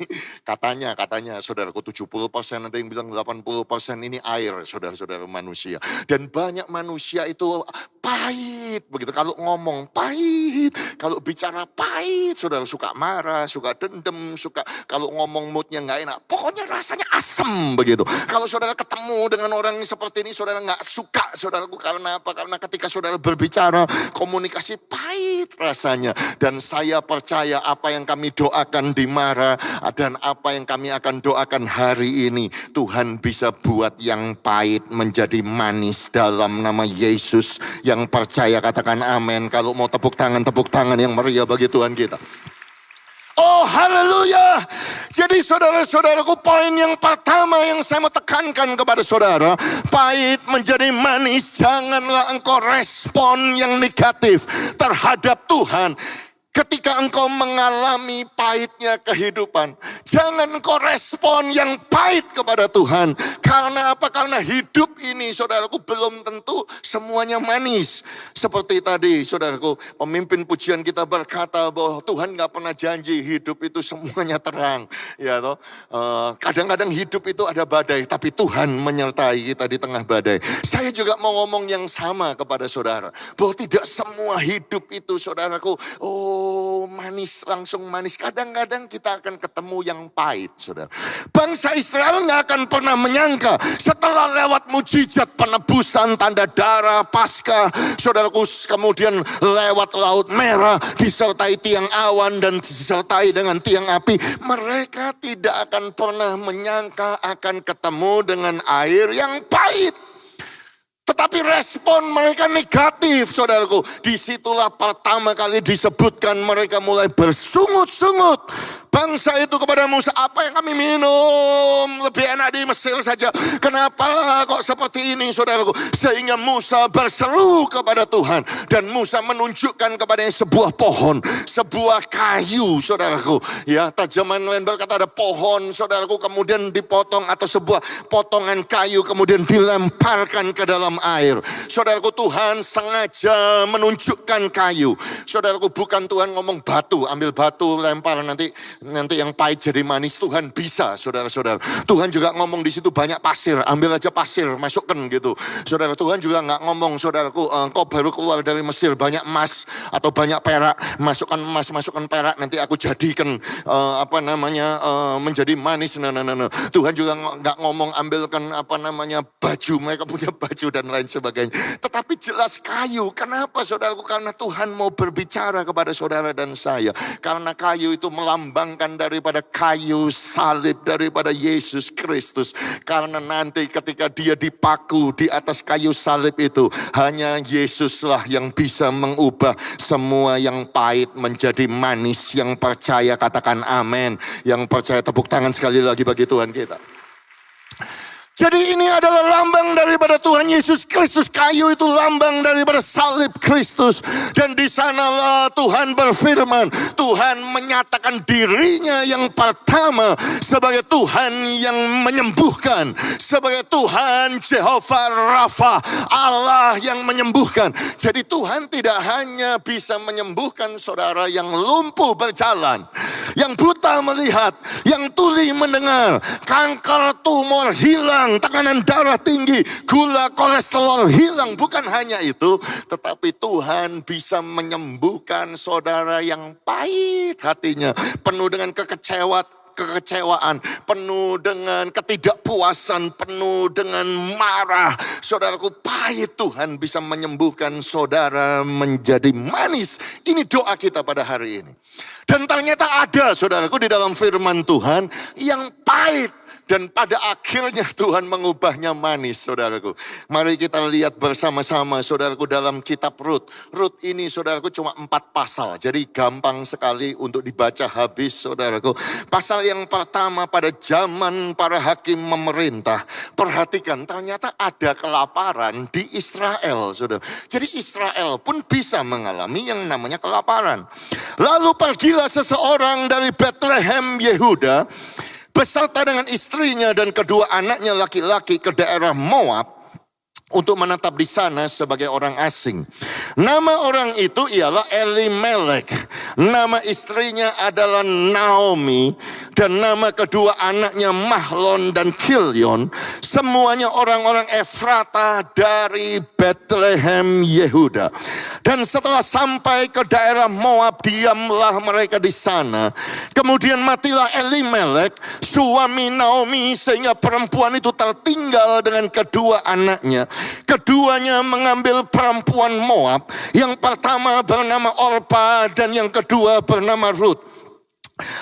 katanya, saudaraku, 70%, ada yang bilang 80% ini air, saudara-saudara, manusia. Dan banyak manusia itu pahit, begitu. Kalau ngomong pahit, kalau bicara pahit, saudara, suka marah, suka dendam, suka kalau ngomong moodnya nggak enak, pokoknya rasanya asem, begitu. Kalau saudara ketemu dengan orang seperti ini, saudara nggak suka, saudaraku, karena apa? Karena ketika saudara berbicara, komunikasi pahit rasanya. Dan saya percaya apa yang kami doakan di Mara dan apa yang kami akan doakan hari ini, Tuhan bisa buat yang pahit menjadi manis dalam nama Yesus. Yang percaya katakan amin. Kalau mau tepuk tangan yang meriah bagi Tuhan kita. Oh, haleluya. Jadi saudara-saudaraku, poin yang pertama yang saya mau tekankan kepada saudara, pahit menjadi manis. Janganlah engkau respon yang negatif terhadap Tuhan. ketika engkau mengalami pahitnya kehidupan, jangan engkau respon yang pahit kepada Tuhan. Karena apa? Karena hidup ini, saudaraku, belum tentu semuanya manis. Seperti tadi, saudaraku, pemimpin pujian kita berkata bahwa Tuhan gak pernah janji hidup itu semuanya terang. Ya toh, kadang-kadang hidup itu ada badai, tapi Tuhan menyertai kita di tengah badai. Saya juga mau ngomong yang sama kepada saudara, bahwa tidak semua hidup itu, saudaraku, manis, langsung manis. Kadang-kadang kita akan ketemu yang pahit, saudara. Bangsa Israel gak akan pernah menyangka setelah lewat mujizat penebusan, tanda darah, Paskah, saudaraku, kemudian lewat Laut Merah, disertai tiang awan dan disertai dengan tiang api, mereka tidak akan pernah menyangka akan ketemu dengan air yang pahit. Tetapi respon mereka negatif, saudaraku. Disitulah pertama kali disebutkan mereka mulai bersungut-sungut. Bangsa itu kepada Musa, apa yang kami minum? Lebih enak di Mesir saja. Kenapa kok seperti ini, saudaraku? Sehingga Musa berseru kepada Tuhan. Dan Musa menunjukkan kepadanya sebuah pohon, sebuah kayu, saudaraku. Ya, terjemahan lain berkata ada pohon, saudaraku, kemudian dipotong, atau sebuah potongan kayu kemudian dilemparkan ke dalam air. Saudaraku, Tuhan sengaja menunjukkan kayu. Saudaraku, bukan Tuhan ngomong batu, ambil batu, lempar, nanti yang pahit jadi manis. Tuhan bisa, saudara-saudara. Tuhan juga ngomong di situ banyak pasir, ambil aja pasir, masukkan gitu. Saudara, Tuhan juga nggak ngomong, saudaraku, engkau baru keluar dari Mesir, banyak emas atau banyak perak, masukkan emas, masukkan perak, nanti aku jadikan menjadi manis. Nah. Tuhan juga nggak ngomong ambilkan baju, mereka punya baju dan lain sebagainya. Tetapi jelas kayu. Kenapa, saudaraku? Karena Tuhan mau berbicara kepada saudara dan saya. Karena kayu itu melambangkan daripada kayu salib, daripada Yesus Kristus. Karena nanti ketika dia dipaku di atas kayu salib itu, hanya Yesuslah yang bisa mengubah semua yang pahit menjadi manis. Yang percaya katakan amin. Yang percaya tepuk tangan sekali lagi bagi Tuhan kita. Jadi ini adalah lambang daripada Tuhan Yesus Kristus. Kayu itu lambang daripada salib Kristus. Dan di sanalah Tuhan berfirman. Tuhan menyatakan dirinya yang pertama sebagai Tuhan yang menyembuhkan. Sebagai Tuhan Jehovah Rafa, Allah yang menyembuhkan. Jadi Tuhan tidak hanya bisa menyembuhkan saudara yang lumpuh berjalan, yang buta melihat, yang tuli mendengar, kanker, tumor hilang, tekanan darah tinggi, gula, kolesterol hilang. Bukan hanya itu, tetapi Tuhan bisa menyembuhkan saudara yang pahit hatinya, penuh dengan kekecewaan, penuh dengan ketidakpuasan, penuh dengan marah. Saudaraku, pahit, Tuhan bisa menyembuhkan saudara menjadi manis. Ini doa kita pada hari ini. Dan ternyata ada, saudaraku, di dalam firman Tuhan yang pahit. Dan pada akhirnya Tuhan mengubahnya manis, saudaraku. Mari kita lihat bersama-sama, saudaraku, dalam kitab Rut. Rut ini, saudaraku, cuma 4 pasal. Jadi gampang sekali untuk dibaca habis, saudaraku. Pasal yang pertama, pada zaman para hakim memerintah. Perhatikan, ternyata ada kelaparan di Israel, saudara. Jadi Israel pun bisa mengalami yang namanya kelaparan. Lalu pergilah seseorang dari Bethlehem, Yehuda, beserta dengan istrinya dan kedua anaknya laki-laki ke daerah Moab untuk menetap di sana sebagai orang asing. Nama orang itu ialah Elimelek. Nama istrinya adalah Naomi. Dan nama kedua anaknya Mahlon dan Kilion. Semuanya orang-orang Efrata dari Bethlehem, Yehuda. Dan setelah sampai ke daerah Moab, diamlah mereka di sana. Kemudian matilah Elimelek, suami Naomi, sehingga perempuan itu tertinggal dengan kedua anaknya. Keduanya mengambil perempuan Moab. Yang pertama bernama Orpa dan yang kedua bernama Rut.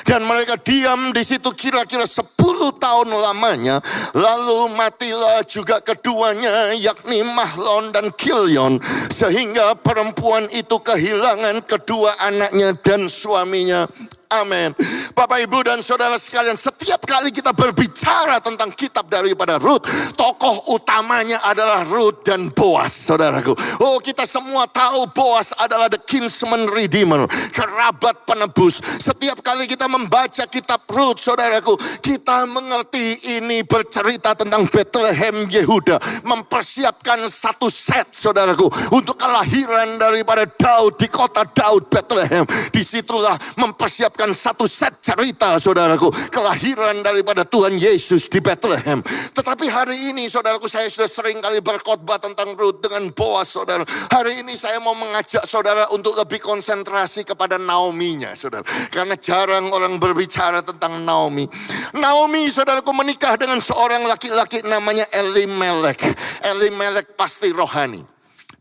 Dan mereka diam di situ kira-kira 10 tahun lamanya. Lalu matilah juga keduanya, yakni Mahlon dan Kilion. Sehingga perempuan itu kehilangan kedua anaknya dan suaminya. Amin. Bapak, Ibu, dan saudara sekalian, setiap setiap kali kita berbicara tentang kitab daripada Rut, tokoh utamanya adalah Rut dan Boaz, saudaraku. Oh, kita semua tahu Boaz adalah the kinsman redeemer, kerabat penebus. Setiap kali kita membaca kitab Rut, saudaraku, kita mengerti ini bercerita tentang Bethlehem Yehuda, mempersiapkan satu set, saudaraku, untuk kelahiran daripada Daud di kota Daud, Bethlehem. Disitulah mempersiapkan satu set cerita, saudaraku, kelahiran daripada Tuhan Yesus di Bethlehem. Tetapi hari ini, saudaraku, saya sudah sering kali berkhotbah tentang Rut dengan Boaz, saudara. Hari ini saya mau mengajak saudara untuk lebih konsentrasi kepada Naomi-nya, saudara. Karena jarang orang berbicara tentang Naomi. Naomi, saudaraku, menikah dengan seorang laki-laki namanya Elimelek. Elimelek pasti rohani.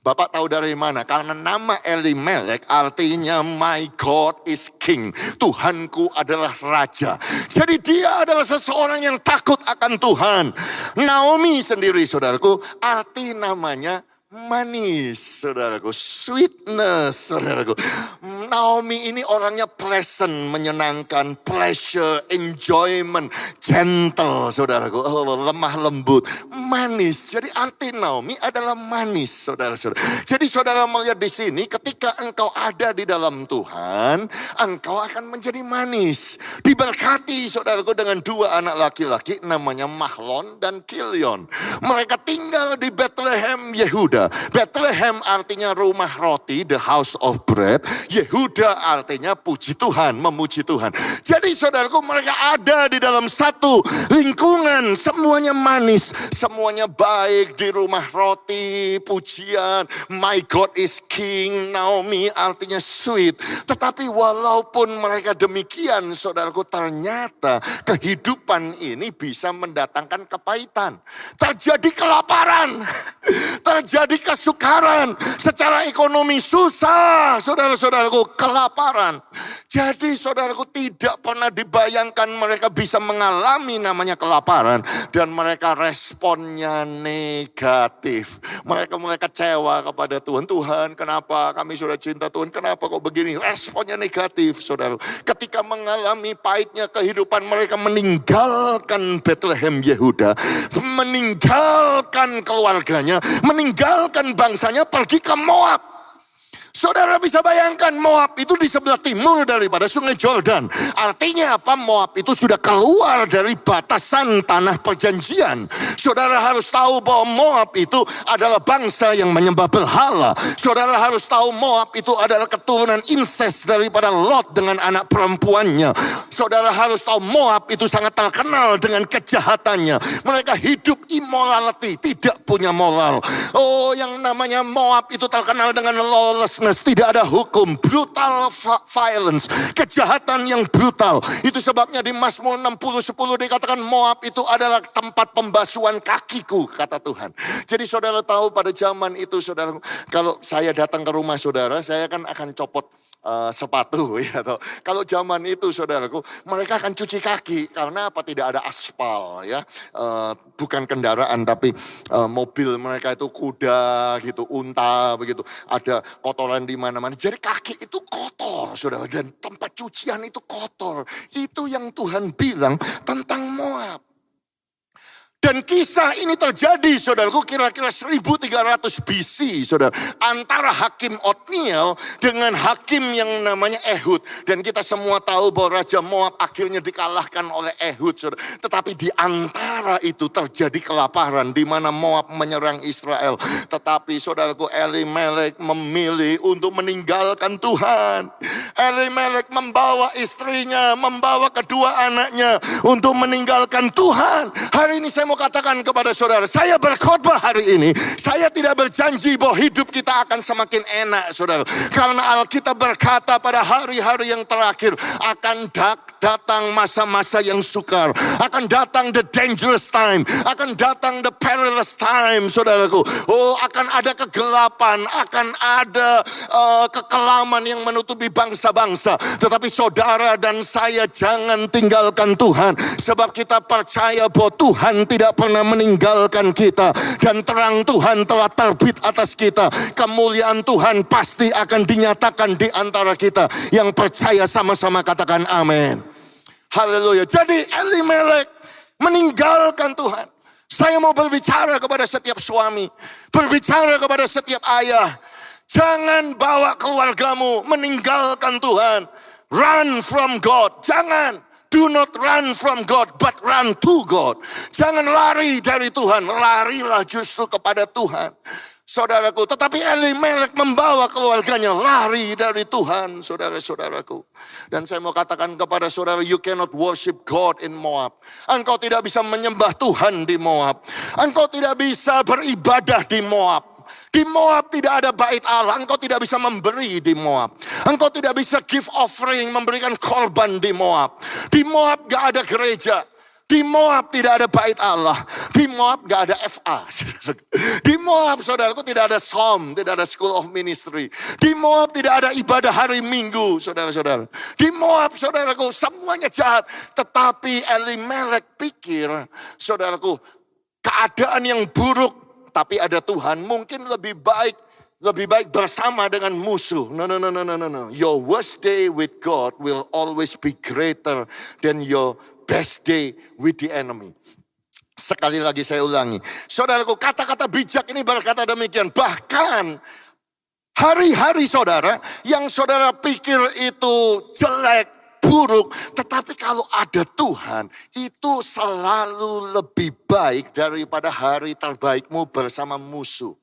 Bapak tahu dari mana? Karena nama Elimelek artinya my God is king. Tuhanku adalah raja. Jadi dia adalah seseorang yang takut akan Tuhan. Naomi sendiri, saudaraku, arti namanya manis, saudaraku. Sweetness, saudaraku. Naomi ini orangnya pleasant, menyenangkan, pleasure, enjoyment, gentle, saudaraku. Oh, lemah lembut, manis. Jadi arti Naomi adalah manis, saudara-saudara. Jadi saudara melihat di sini, ketika engkau ada di dalam Tuhan, engkau akan menjadi manis. Diberkati, saudaraku, dengan dua anak laki-laki namanya Mahlon dan Kilion. Mereka tinggal di Bethlehem Yehuda. Bethlehem artinya rumah roti, the house of bread. Yehuda artinya puji Tuhan, memuji Tuhan. Jadi saudaraku, mereka ada di dalam satu lingkungan, semuanya manis, semuanya baik di rumah roti, pujian. My God is king. Naomi artinya sweet. Tetapi walaupun mereka demikian, saudaraku, ternyata kehidupan ini bisa mendatangkan kepahitan. Terjadi kelaparan, terjadi kesukaran, secara ekonomi susah, saudara-saudaraku, kelaparan. Jadi saudaraku, tidak pernah dibayangkan mereka bisa mengalami namanya kelaparan. Dan mereka responnya negatif. Mereka kecewa kepada Tuhan. Tuhan, kenapa kami sudah cinta Tuhan, kenapa kok begini? Responnya negatif, saudara. Ketika mengalami pahitnya kehidupan, mereka meninggalkan Bethlehem Yehuda, meninggalkan keluarganya, meninggalkan bangsanya, pergi ke Moab. Saudara bisa bayangkan, Moab itu di sebelah timur daripada sungai Jordan. Artinya apa? Moab itu sudah keluar dari batasan tanah perjanjian. Saudara harus tahu bahwa Moab itu adalah bangsa yang menyembah berhala. Saudara harus tahu Moab itu adalah keturunan incest daripada Lot dengan anak perempuannya. Saudara harus tahu Moab itu sangat terkenal dengan kejahatannya. Mereka hidup immorality, tidak punya moral. Oh, yang namanya Moab itu terkenal dengan lawlessness. Tidak ada hukum, brutal violence, kejahatan yang brutal. Itu sebabnya di Mazmur 60:10 dikatakan Moab itu adalah tempat pembasuhan kakiku, kata Tuhan. Jadi saudara tahu pada zaman itu, saudara, kalau saya datang ke rumah saudara, saya kan akan copot sepatu. Ya, kalau zaman itu, saudaraku, mereka akan cuci kaki. Karena apa? Tidak ada aspal, ya, bukan kendaraan tapi mobil mereka itu kuda gitu, unta begitu. Ada kotoran di mana-mana. Jadi kaki itu kotor, saudara, dan tempat cucian itu kotor. Itu yang Tuhan bilang tentang Moab. Dan kisah ini terjadi, saudaraku, kira-kira 1300 BC, saudara. Antara Hakim Otniel dengan hakim yang namanya Ehud. Dan kita semua tahu bahwa Raja Moab akhirnya dikalahkan oleh Ehud, saudara. Tetapi di antara itu terjadi kelaparan, di mana Moab menyerang Israel. Tetapi saudaraku, Elimelek memilih untuk meninggalkan Tuhan. Elimelek membawa istrinya, membawa kedua anaknya untuk meninggalkan Tuhan. Hari ini saya mau katakan kepada saudara, saya berkhotbah hari ini, saya tidak berjanji bahwa hidup kita akan semakin enak, saudara. Karena Alkitab berkata pada hari-hari yang terakhir akan datang masa-masa yang sukar, akan datang the dangerous time, akan datang the perilous time, saudaraku. Oh, akan ada kegelapan, akan ada kekelaman yang menutupi bangsa-bangsa. Tetapi saudara dan saya jangan tinggalkan Tuhan, sebab kita percaya bahwa Tuhan tidak pernah meninggalkan kita, dan terang Tuhan telah terbit atas kita. Kemuliaan Tuhan pasti akan dinyatakan di antara kita. Yang percaya sama-sama katakan amin. Haleluya. Jadi Elimelek meninggalkan Tuhan. Saya mau berbicara kepada setiap suami, berbicara kepada setiap ayah. Jangan bawa keluargamu meninggalkan Tuhan. Run from God. Jangan. Do not run from God, but run to God. Jangan lari dari Tuhan, larilah justru kepada Tuhan. Saudaraku, tetapi Elimelek membawa keluarganya lari dari Tuhan, saudara-saudaraku. Dan saya mau katakan kepada saudara, you cannot worship God in Moab. Engkau tidak bisa menyembah Tuhan di Moab. Engkau tidak bisa beribadah di Moab. Di Moab tidak ada bait Allah, engkau tidak bisa memberi di Moab. Engkau tidak bisa give offering, memberikan korban di Moab. Di Moab gak ada gereja. Di Moab tidak ada bait Allah. Di Moab gak ada FA. Di Moab, saudaraku, tidak ada psalm, tidak ada school of ministry. Di Moab tidak ada ibadah hari Minggu, saudara-saudara. Di Moab, saudaraku, semuanya jahat. Tetapi Elimelek pikir, saudaraku, keadaan yang buruk, tapi ada Tuhan, mungkin lebih baik bersama dengan musuh. No. Your worst day with God will always be greater than your best day with the enemy. Sekali lagi saya ulangi. Saudaraku, kata-kata bijak ini berkata demikian. Bahkan hari-hari saudara yang saudara pikir itu jelek, buruk. Tetapi kalau ada Tuhan, itu selalu lebih baik daripada hari terbaikmu bersama musuh.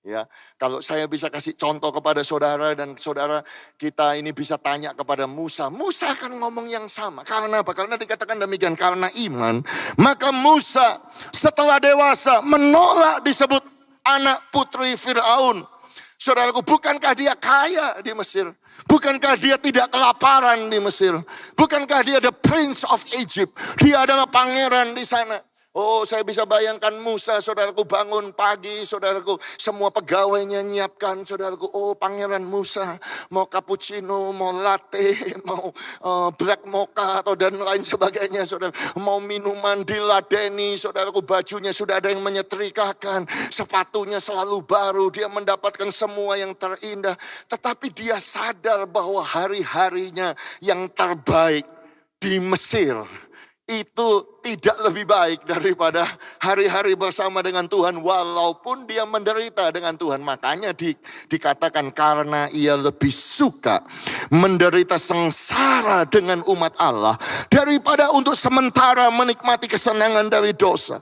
Ya, kalau saya bisa kasih contoh kepada saudara dan saudara kita ini bisa tanya kepada Musa. Musa akan ngomong yang sama. Karena apa? Karena dikatakan demikian, karena iman. Maka Musa setelah dewasa menolak disebut anak putri Firaun. Saudaraku, bukankah dia kaya di Mesir? Bukankah dia tidak kelaparan di Mesir? Bukankah dia the Prince of Egypt? Dia adalah pangeran di sana. Oh, saya bisa bayangkan Musa, saudaraku, bangun pagi, saudaraku, semua pegawainya nyiapkan, saudaraku. Oh, pangeran Musa, mau cappuccino, mau latte, mau black mocha atau dan lain sebagainya, saudara. Mau minuman diladeni, saudaraku, bajunya sudah ada yang menyetrikakan, sepatunya selalu baru, dia mendapatkan semua yang terindah. Tetapi dia sadar bahwa hari-harinya yang terbaik di Mesir itu tidak lebih baik daripada hari-hari bersama dengan Tuhan walaupun dia menderita dengan Tuhan. Makanya dikatakan karena ia lebih suka menderita sengsara dengan umat Allah daripada untuk sementara menikmati kesenangan dari dosa.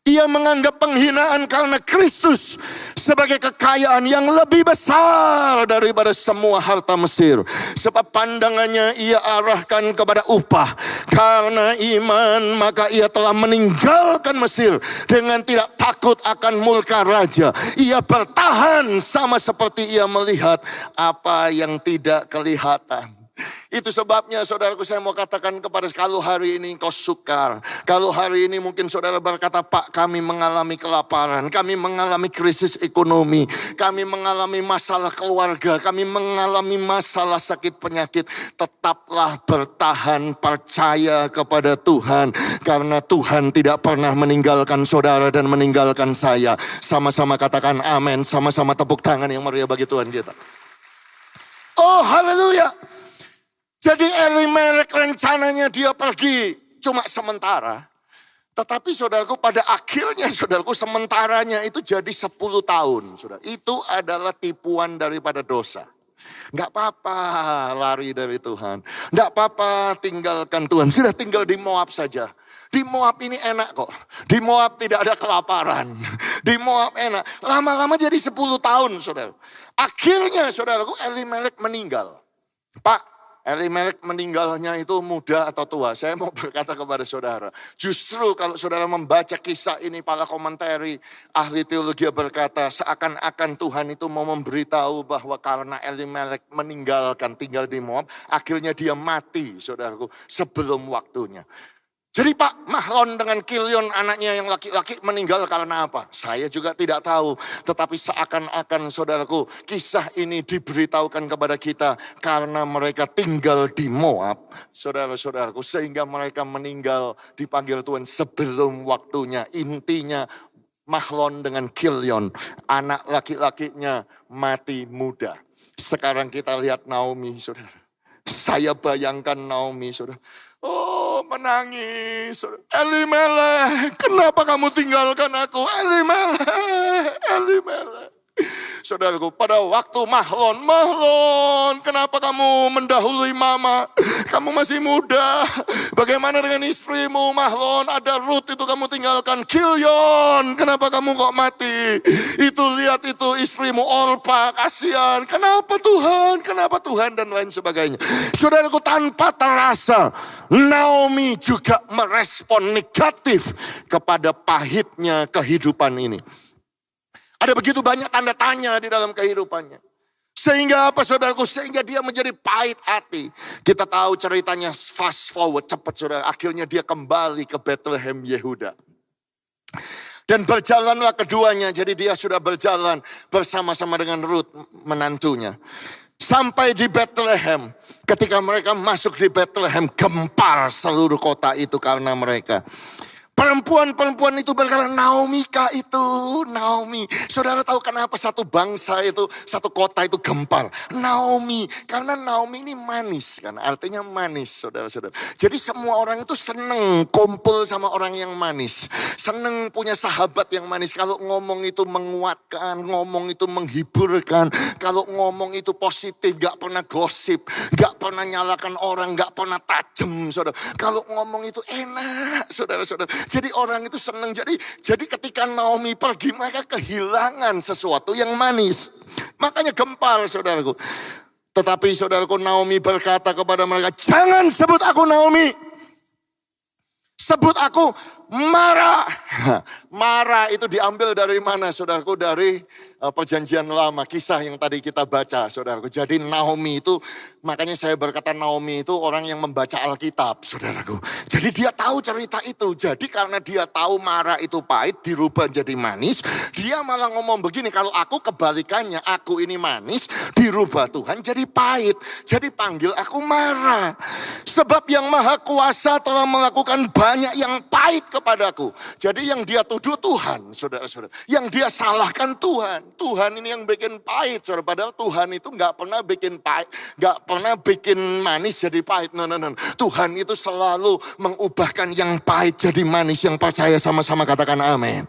Ia menganggap penghinaan karena Kristus sebagai kekayaan yang lebih besar daripada semua harta Mesir. Sebab pandangannya ia arahkan kepada upah. Karena iman maka ia telah meninggalkan Mesir dengan tidak takut akan murka raja. Ia bertahan sama seperti ia melihat apa yang tidak kelihatan. Itu sebabnya saudaraku saya mau katakan kepada kalau hari ini engkau sukar. Kalau hari ini mungkin saudara berkata, Pak, kami mengalami kelaparan. Kami mengalami krisis ekonomi. Kami mengalami masalah keluarga. Kami mengalami masalah sakit penyakit. Tetaplah bertahan, percaya kepada Tuhan. Karena Tuhan tidak pernah meninggalkan saudara dan meninggalkan saya. Sama-sama katakan amin. Sama-sama tepuk tangan yang meriah bagi Tuhan kita. Oh, haleluya. Jadi Elimelek rencananya dia pergi cuma sementara. Tetapi saudaraku pada akhirnya saudaraku sementaranya itu jadi 10 tahun. Saudara. Itu adalah tipuan daripada dosa. Gak apa-apa lari dari Tuhan. Gak apa-apa tinggalkan Tuhan. Sudah tinggal di Moab saja. Di Moab ini enak kok. Di Moab tidak ada kelaparan. Di Moab enak. Lama-lama jadi 10 tahun saudara. Akhirnya saudaraku Elimelek meninggal. Pak, Elimelek meninggalnya itu muda atau tua? Saya mau berkata kepada saudara. Justru kalau saudara membaca kisah ini, para komentari ahli teologi berkata seakan-akan Tuhan itu mau memberitahu bahwa karena Elimelek meninggalkan tinggal di Moab, akhirnya dia mati saudaraku sebelum waktunya. Jadi Pak Mahlon dengan Kilion anaknya yang laki-laki meninggal karena apa? Saya juga tidak tahu. Tetapi seakan-akan saudaraku kisah ini diberitahukan kepada kita karena mereka tinggal di Moab. Saudara-saudaraku sehingga mereka meninggal dipanggil Tuhan sebelum waktunya. Intinya Mahlon dengan Kilion anak laki-lakinya mati muda. Sekarang kita lihat Naomi saudara. Saya bayangkan Naomi saudara. Oh, menangis. Elimelech, kenapa kamu tinggalkan aku? Elimelech, Elimelech. Saudaraku, pada waktu Mahlon, kenapa kamu mendahului mama? Kamu masih muda. Bagaimana dengan istrimu, Mahlon? Ada Ruth itu kamu tinggalkan. Kilyon, kenapa kamu kok mati? Lihat itu istrimu Orpa, kasihan. Kenapa Tuhan? Dan lain sebagainya. Saudaraku, tanpa terasa, Naomi juga merespon negatif kepada pahitnya kehidupan ini. Ada begitu banyak tanda tanya di dalam kehidupannya. Sehingga apa saudaraku? Sehingga dia menjadi pahit hati. Kita tahu ceritanya fast forward, cepat saudara. Akhirnya dia kembali ke Bethlehem Yehuda. Dan berjalanlah keduanya. Jadi dia sudah berjalan bersama-sama dengan Ruth menantunya. Sampai di Bethlehem. Ketika mereka masuk di Bethlehem, gempar seluruh kota itu karena mereka. Perempuan-perempuan itu berkata, Naomi kah itu? Naomi. Saudara tahu kenapa satu bangsa itu, satu kota itu gempar? Naomi. Karena Naomi ini manis kan. Artinya manis saudara-saudara. Jadi semua orang itu seneng kumpul sama orang yang manis. Seneng punya sahabat yang manis. Kalau ngomong itu menguatkan, ngomong itu menghiburkan. Kalau ngomong itu positif, gak pernah gosip. Gak pernah nyalakan orang, gak pernah tajem saudara. Kalau ngomong itu enak saudara-saudara. Jadi orang itu senang. Jadi ketika Naomi pergi, mereka kehilangan sesuatu yang manis. Makanya gempar saudaraku. Tetapi saudaraku, Naomi berkata kepada mereka, jangan sebut aku Naomi. Sebut aku Mara. Mara itu diambil dari mana saudaraku? Dari perjanjian lama, kisah yang tadi kita baca saudaraku. Jadi Naomi itu, makanya saya berkata Naomi itu orang yang membaca Alkitab saudaraku. Jadi dia tahu cerita itu. Jadi karena dia tahu Mara itu pahit dirubah jadi manis. Dia malah ngomong begini, kalau aku kebalikannya, aku ini manis dirubah Tuhan jadi pahit. Jadi panggil aku Mara. Sebab yang Maha Kuasa telah melakukan banyak yang pahit kepadaku. Jadi yang dia tuduh Tuhan, saudara-saudara. Yang dia salahkan Tuhan. Tuhan ini yang bikin pahit, saudara. Padahal Tuhan itu gak pernah bikin pahit, gak pernah bikin manis jadi pahit. No. Tuhan itu selalu mengubahkan yang pahit jadi manis. Yang percaya sama-sama katakan amin.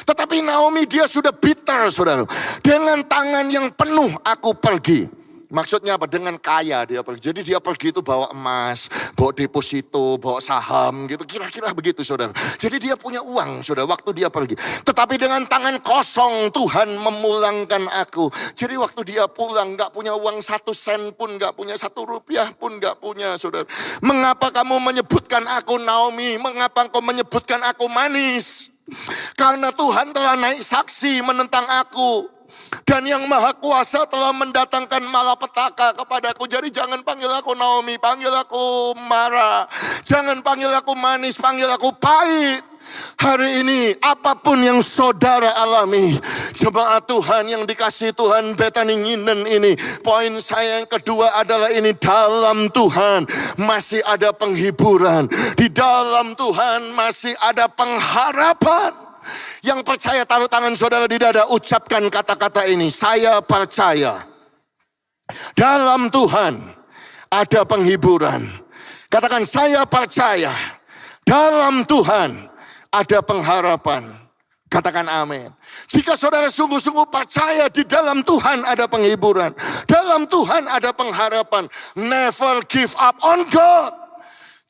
Tetapi Naomi dia sudah bitter, saudara. Dengan tangan yang penuh aku pergi. Maksudnya apa? Dengan kaya dia pergi. Jadi dia pergi itu bawa emas, bawa deposito, bawa saham gitu. Kira-kira begitu saudara. Jadi dia punya uang saudara waktu dia pergi. Tetapi dengan tangan kosong Tuhan memulangkan aku. Jadi waktu dia pulang gak punya uang 1 sen pun, gak punya 1 rupiah pun gak punya saudara. Mengapa kamu menyebutkan aku Naomi? Mengapa kau menyebutkan aku manis? Karena Tuhan telah naik saksi menentang aku. Dan yang Maha Kuasa telah mendatangkan malapetaka kepadaku. Jadi jangan panggil aku Naomi, panggil aku Mara. Jangan panggil aku manis, panggil aku pahit. Hari ini apapun yang saudara alami, jemaat Tuhan yang dikasihi Tuhan Bethany Nginden ini, poin saya yang kedua adalah ini, dalam Tuhan masih ada penghiburan. Di dalam Tuhan masih ada pengharapan. Yang percaya taruh tangan saudara di dada, ucapkan kata-kata ini. Saya percaya dalam Tuhan ada penghiburan. Katakan, saya percaya dalam Tuhan ada pengharapan. Katakan amin. Jika saudara sungguh-sungguh percaya di dalam Tuhan ada penghiburan, dalam Tuhan ada pengharapan, never give up on God.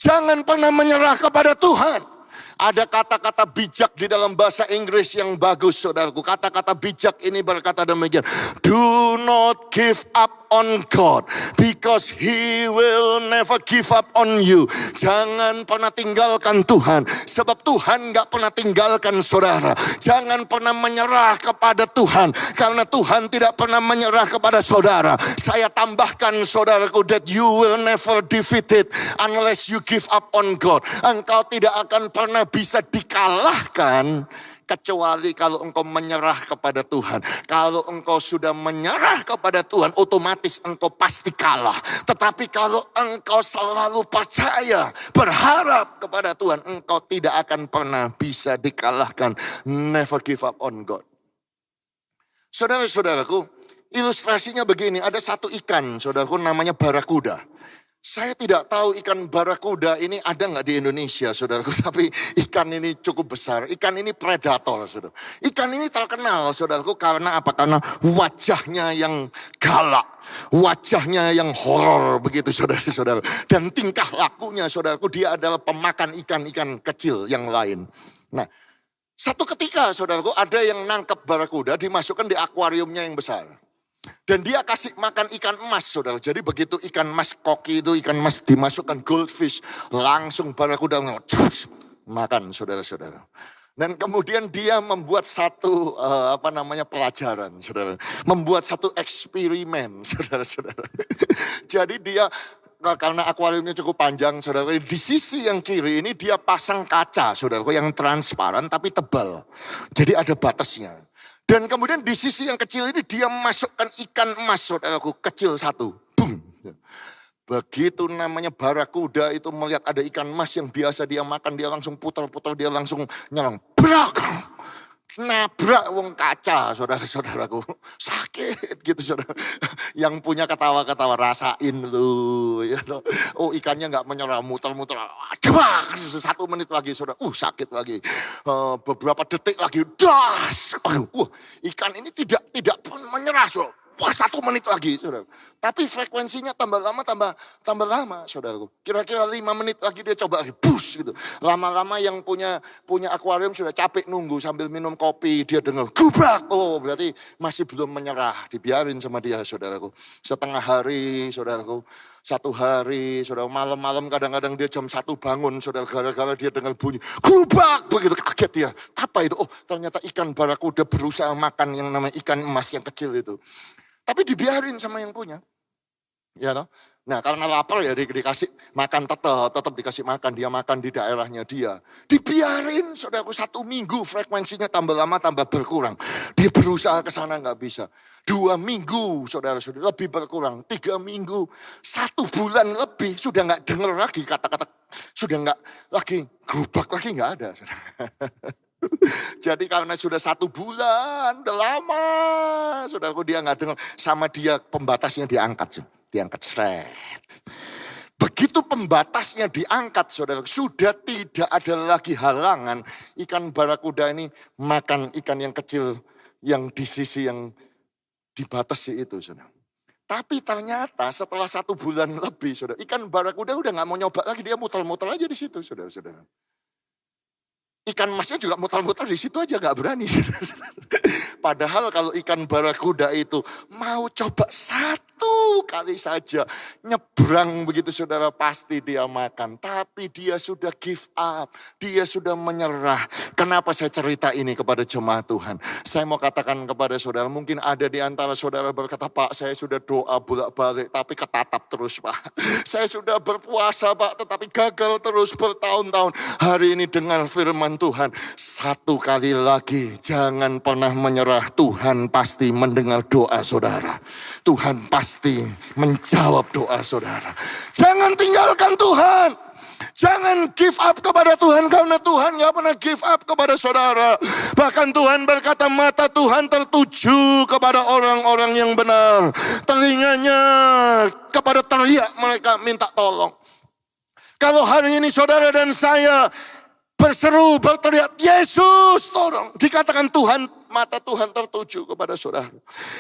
Jangan pernah menyerah kepada Tuhan. Ada kata-kata bijak di dalam bahasa Inggris yang bagus saudaraku. Kata-kata bijak ini berkata demikian. Do not give up on God, because He will never give up on you. Jangan pernah tinggalkan Tuhan, sebab Tuhan gak pernah tinggalkan saudara. Jangan pernah menyerah kepada Tuhan, karena Tuhan tidak pernah menyerah kepada saudara. Saya tambahkan saudaraku, that you will never defeated unless you give up on God. Engkau tidak akan pernah bisa dikalahkan kecuali kalau engkau menyerah kepada Tuhan. Kalau engkau sudah menyerah kepada Tuhan, otomatis engkau pasti kalah. Tetapi kalau engkau selalu percaya, berharap kepada Tuhan, engkau tidak akan pernah bisa dikalahkan. Never give up on God. Saudara-saudaraku, ilustrasinya begini. Ada satu ikan, saudaraku, namanya barakuda. Saya tidak tahu ikan barakuda ini ada nggak di Indonesia, saudaraku. Tapi ikan ini cukup besar. Ikan ini predator, saudara. Ikan ini terkenal, saudaraku, karena apa? Karena wajahnya yang galak. Wajahnya yang horor, begitu saudara-saudara. Dan tingkah lakunya, saudaraku, dia adalah pemakan ikan-ikan kecil yang lain. Nah, satu ketika, saudaraku, ada yang nangkep barakuda, dimasukkan di akuariumnya yang besar. Dan dia kasih makan ikan emas, saudara. Jadi begitu ikan emas koki itu, ikan emas dimasukkan goldfish, langsung barakuda makan, saudara-saudara. Dan kemudian dia membuat satu pelajaran, saudara. Membuat satu eksperimen, saudara-saudara. Jadi dia, karena akuariumnya cukup panjang, saudara, di sisi yang kiri ini dia pasang kaca, saudara, yang transparan tapi tebal. Jadi ada batasnya. Dan kemudian di sisi yang kecil ini dia masukkan ikan emas, saudaraku, kecil satu. Boom. Begitu namanya barakuda itu melihat ada ikan emas yang biasa dia makan, dia langsung putar-putar, dia langsung nyerang. Brak! Nabrak wong kaca, saudara-saudaraku. Sakit gitu, saudara. Yang punya ketawa-ketawa, rasain lu. Ya, oh, ikannya gak menyerah, muter-muter. Jebak! 1 menit lagi, saudara. Sakit lagi. Beberapa detik lagi, das! Ikan ini tidak pun menyerah, saudara. 1 menit lagi, saudara. Tapi frekuensinya tambah lama, tambah lama, saudaraku. Kira-kira 5 menit lagi dia coba lagi, bus gitu. Lama-lama yang punya akuarium sudah capek nunggu sambil minum kopi, dia dengar gubrak. Oh, berarti masih belum menyerah, dibiarin sama dia, saudaraku. Setengah hari, saudaraku. 1 hari, saudara, malam-malam kadang-kadang dia jam 1 bangun, saudara, gara-gara dia dengar bunyi gubrak, begitu kaget dia. Apa itu? Oh, ternyata ikan barakuda berusaha makan yang namanya ikan emas yang kecil itu. Tapi dibiarin sama yang punya. Ya toh? Nah, karena lapar ya dikasih makan tetap dikasih makan. Dia makan di daerahnya dia. Dibiarin, saudaraku, 1 minggu frekuensinya tambah lama tambah berkurang. Dia berusaha ke sana nggak bisa. 2 minggu, saudara-saudara, lebih berkurang. 3 minggu, 1 bulan lebih sudah nggak dengar lagi kata-kata. Sudah nggak lagi gerubak lagi nggak ada. Jadi karena sudah 1 bulan, udah lama, saudaraku, dia nggak dengar, sama dia pembatasnya diangkat seret. Begitu pembatasnya diangkat, saudara, sudah tidak ada lagi halangan ikan barakuda ini makan ikan yang kecil yang di sisi yang dibatasi itu, saudara. Tapi ternyata setelah 1 bulan lebih, saudara, ikan barakuda udah nggak mau nyoba lagi, dia muter-muter aja di situ, saudara-saudara. Ikan emasnya juga muter-muter di situ aja, gak berani. Padahal kalau ikan barakuda itu mau coba 1 kali saja nyebrang begitu, saudara, pasti dia makan. Tapi dia sudah give up, dia sudah menyerah. Kenapa saya cerita ini kepada jemaat Tuhan? Saya mau katakan kepada saudara, mungkin ada di antara saudara berkata, Pak, saya sudah doa bolak-balik tapi ketatap terus, Pak. Saya sudah berpuasa, Pak, tetapi gagal terus bertahun-tahun. Hari ini dengar firman Tuhan, 1 kali lagi jangan pernah menyerah. Tuhan pasti mendengar doa saudara. Tuhan pasti menjawab doa saudara. Jangan tinggalkan Tuhan. Jangan give up kepada Tuhan, karena Tuhan gak pernah give up kepada saudara. Bahkan Tuhan berkata, mata Tuhan tertuju kepada orang-orang yang benar. Telinganya kepada teriak mereka minta tolong. Kalau hari ini saudara dan saya berseru, berteriak, Yesus tolong, dikatakan Tuhan, mata Tuhan tertuju kepada saudara.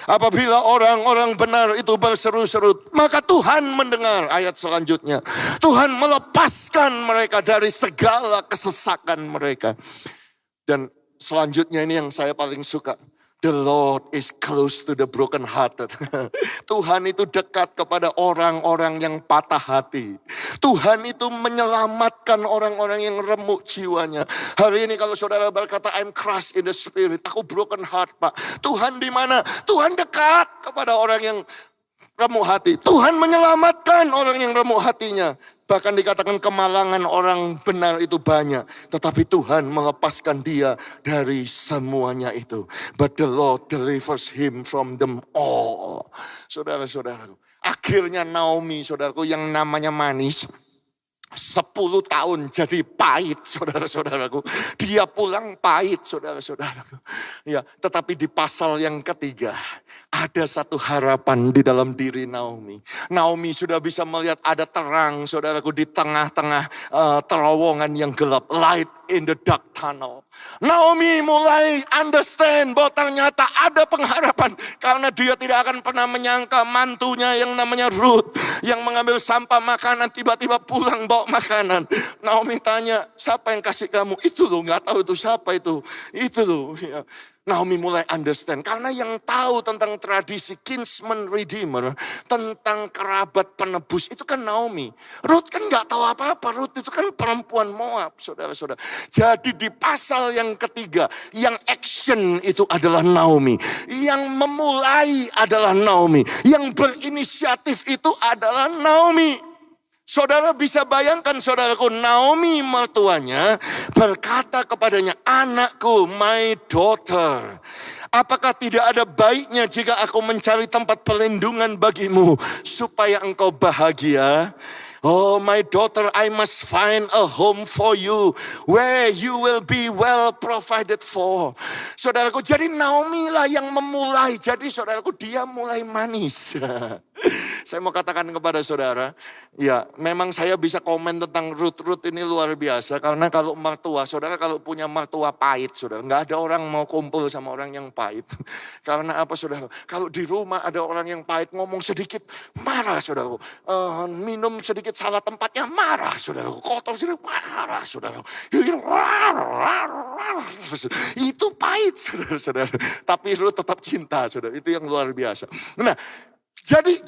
Apabila orang-orang benar itu berseru-seru, maka Tuhan mendengar. Ayat selanjutnya, Tuhan melepaskan mereka dari segala kesesakan mereka. Dan selanjutnya ini yang saya paling suka. The Lord is close to the broken hearted. Tuhan itu dekat kepada orang-orang yang patah hati. Tuhan itu menyelamatkan orang-orang yang remuk jiwanya. Hari ini kalau saudara berkata, I'm crushed in the spirit, aku broken heart, Pak. Tuhan di mana? Tuhan dekat kepada orang yang remuk hati. Tuhan menyelamatkan orang yang remuk hatinya. Bahkan dikatakan kemalangan orang benar itu banyak. Tetapi Tuhan melepaskan dia dari semuanya itu. But the Lord delivers him from them all. Saudara-saudaraku. Akhirnya Naomi, saudaraku, yang namanya manis, 10 tahun jadi pahit, saudara-saudaraku. Dia pulang pahit, saudara-saudaraku. Ya, tetapi di pasal yang ketiga ada satu harapan di dalam diri Naomi. Naomi sudah bisa melihat ada terang, saudaraku, di tengah-tengah terowongan yang gelap. Light in the dark tunnel. Naomi mulai understand bahwa ternyata ada pengharapan. Karena dia tidak akan pernah menyangka mantunya yang namanya Ruth, yang mengambil sampah makanan, tiba-tiba pulang bawa makanan. Naomi tanya, siapa yang kasih kamu? Itu loh, gak tahu itu siapa itu. Itu loh. Ya. Naomi mulai understand. Karena yang tahu tentang tradisi kinsman redeemer, tentang kerabat penebus, itu kan Naomi. Ruth kan gak tahu apa-apa. Ruth itu kan perempuan Moab, saudara-saudara. Jadi di pasal yang ketiga, yang action itu adalah Naomi. Yang memulai adalah Naomi. Yang berinisiatif itu adalah Naomi. Saudara bisa bayangkan, saudaraku, Naomi mertuanya berkata kepadanya, anakku, my daughter, apakah tidak ada baiknya jika aku mencari tempat perlindungan bagimu supaya engkau bahagia? Oh my daughter, I must find a home for you where you will be well provided for. Saudaraku, jadi Naomi lah yang memulai. Jadi saudaraku, dia mulai manis. Saya mau katakan kepada saudara, ya memang saya bisa komen tentang Ruth ini luar biasa. Karena kalau mertua, saudara kalau punya mertua pahit, saudara, nggak ada orang mau kumpul sama orang yang pahit. Karena apa, saudara? Kalau di rumah ada orang yang pahit, ngomong sedikit marah, saudara. Minum sedikit salah tempatnya marah, saudara. Kotor sedikit marah, saudara. Itu pahit, saudara. Tapi Ruth tetap cinta, saudara. Itu yang luar biasa. Nah,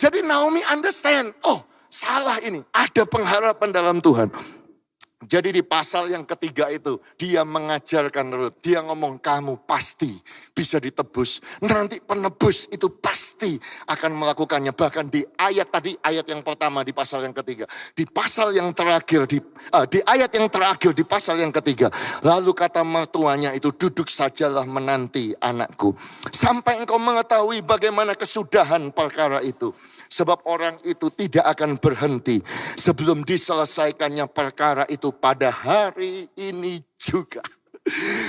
jadi Naomi understand, oh salah ini, ada pengharapan dalam Tuhan. Jadi di pasal yang ketiga itu, dia mengajarkan Ruth, dia ngomong kamu pasti bisa ditebus. Nanti penebus itu pasti akan melakukannya. Bahkan di ayat tadi, ayat yang pertama di pasal yang ketiga. Di pasal yang terakhir, di ayat yang terakhir di pasal yang ketiga. Lalu kata mertuanya itu, duduk sajalah menanti anakku. Sampai engkau mengetahui bagaimana kesudahan perkara itu. Sebab orang itu tidak akan berhenti sebelum diselesaikannya perkara itu pada hari ini juga.